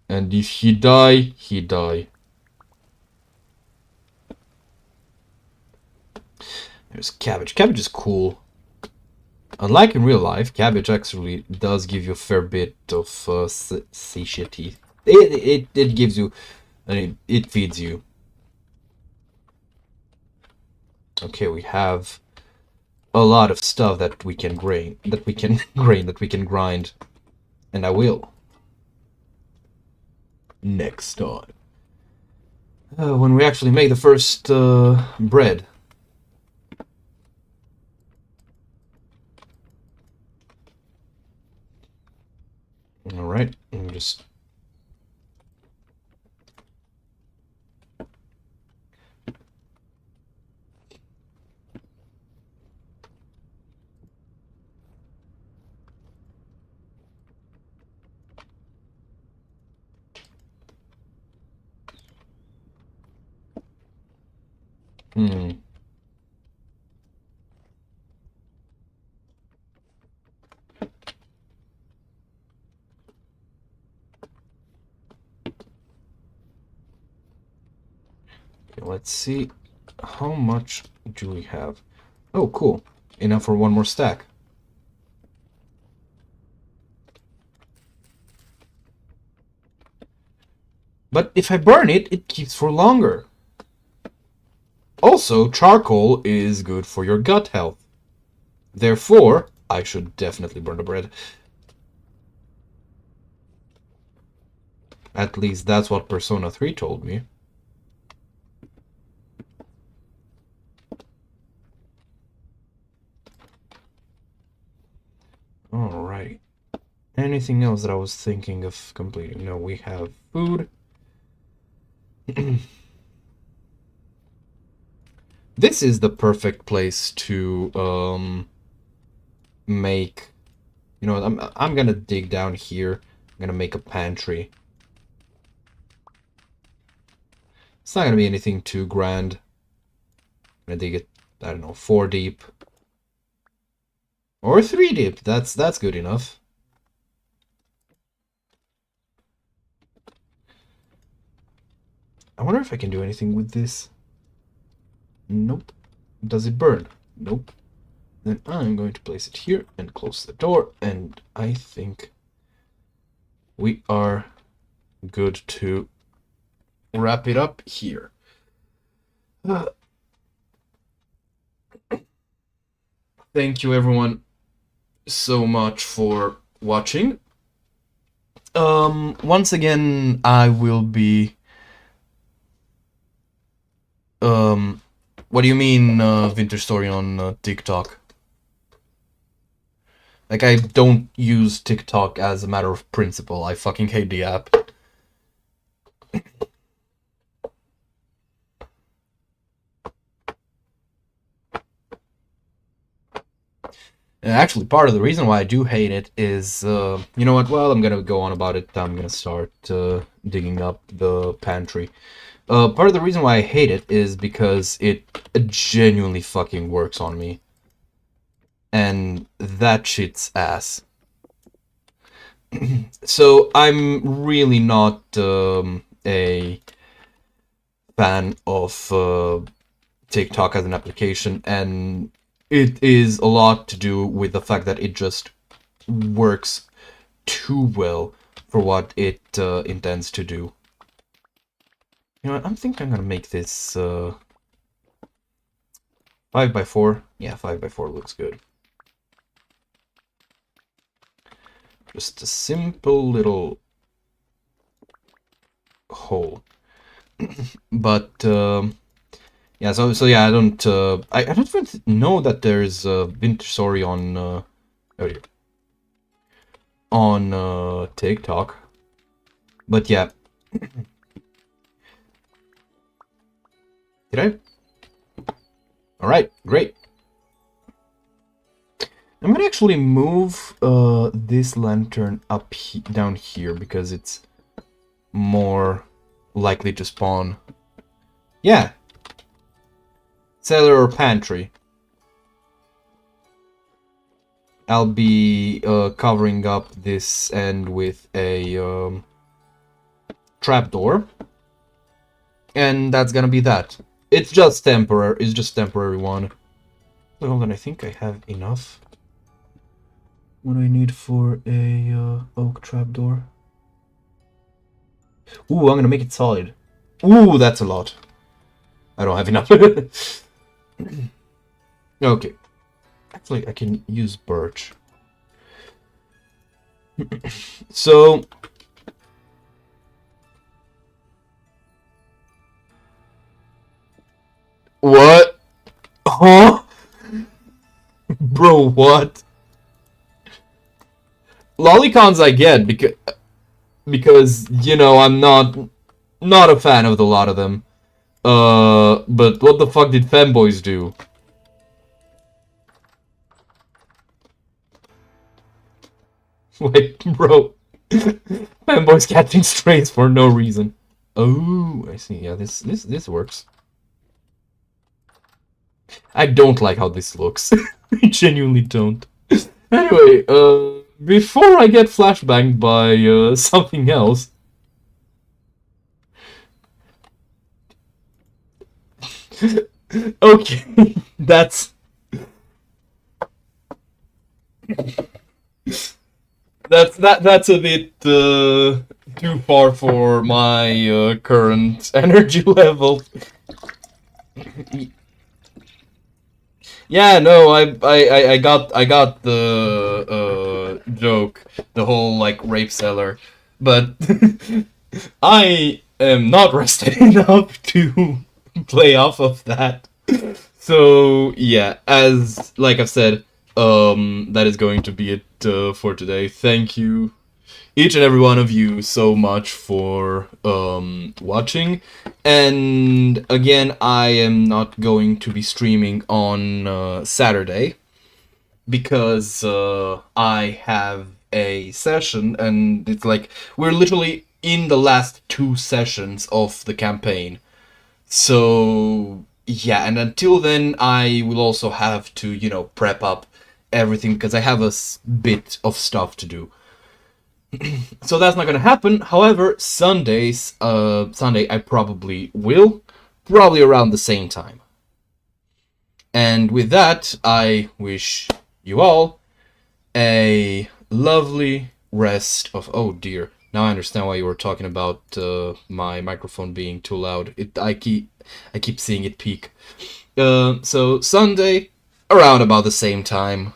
And if he die, he die. There's cabbage. Cabbage is cool. Unlike in real life, cabbage actually does give you a fair bit of satiety. It gives you, it feeds you. Okay, we have a lot of stuff that we can grain, that we can that we can grind, and I will. Next time, when we actually make the first bread. All right, and just. Hmm. Okay, let's see. How much do we have? Oh, cool. Enough for one more stack. But if I burn it, it keeps for longer. Also, charcoal is good for your gut health. Therefore, I should definitely burn the bread. At least that's what Persona 3 told me. Alright. Anything else that I was thinking of completing? No, we have food. This is the perfect place to make. You know, I'm gonna dig down here. I'm gonna make a pantry. It's not gonna be anything too grand. I'm gonna dig it, I don't know, 4 deep. Or 3 deep. That's good enough. I wonder if I can do anything with this. Nope. Does it burn? Nope. Then I'm going to place it here and close the door, and I think we are good to wrap it up here. Thank you everyone so much for watching. Once again, I will be what do you mean, Winter Story on TikTok? Like, I don't use TikTok as a matter of principle. I fucking hate the app. And actually, part of the reason why I do hate it is, you know what, well, I'm gonna go on about it. I'm gonna start digging up the pantry. Part of the reason why I hate it is because it genuinely fucking works on me. And that shit's ass. So I'm really not a fan of TikTok as an application, and it is a lot to do with the fact that it just works too well for what it intends to do. You know what, I'm thinking I'm gonna make this 5x4. Yeah, 5x4 looks good. Just a simple little hole. But yeah, so yeah, I don't even know that there's a Winter Story on on TikTok. But yeah. Did I? Alright, great. I'm gonna actually move this lantern up down here because it's more likely to spawn. Yeah. Cellar or pantry. I'll be covering up this end with a trapdoor. And that's gonna be that. It's just temporary. It's just temporary one. Wait, hold on, I think I have enough. What do I need for a oak trapdoor? Ooh, I'm gonna make it solid. Ooh, that's a lot. I don't have enough. Okay. Actually, I can use birch. So... What? Huh? Bro, what? Lolicons I get because you know I'm not a fan of a lot of them. But what the fuck did femboys do? Wait, bro. Femboys catching strays for no reason. Oh, I see. Yeah, this works. I don't like how this looks. I genuinely don't. Anyway, before I get flashbanged by something else. Okay, that's a bit too far for my current energy level. Yeah, no, I got the joke, the whole like rape seller, but I am not rested enough to play off of that. So yeah, as like I've said, that is going to be it for today. Thank you, each and every one of you, so much for watching. And again, I am not going to be streaming on Saturday because I have a session, and it's like we're literally in the last 2 sessions of the campaign. So yeah, and until then I will also have to, you know, prep up everything because I have a bit of stuff to do. So that's not gonna happen. However, Sunday I probably will, probably around the same time. And with that, I wish you all a lovely rest of... Oh dear, now I understand why you were talking about my microphone being too loud. I keep seeing it peak. So Sunday, around about the same time.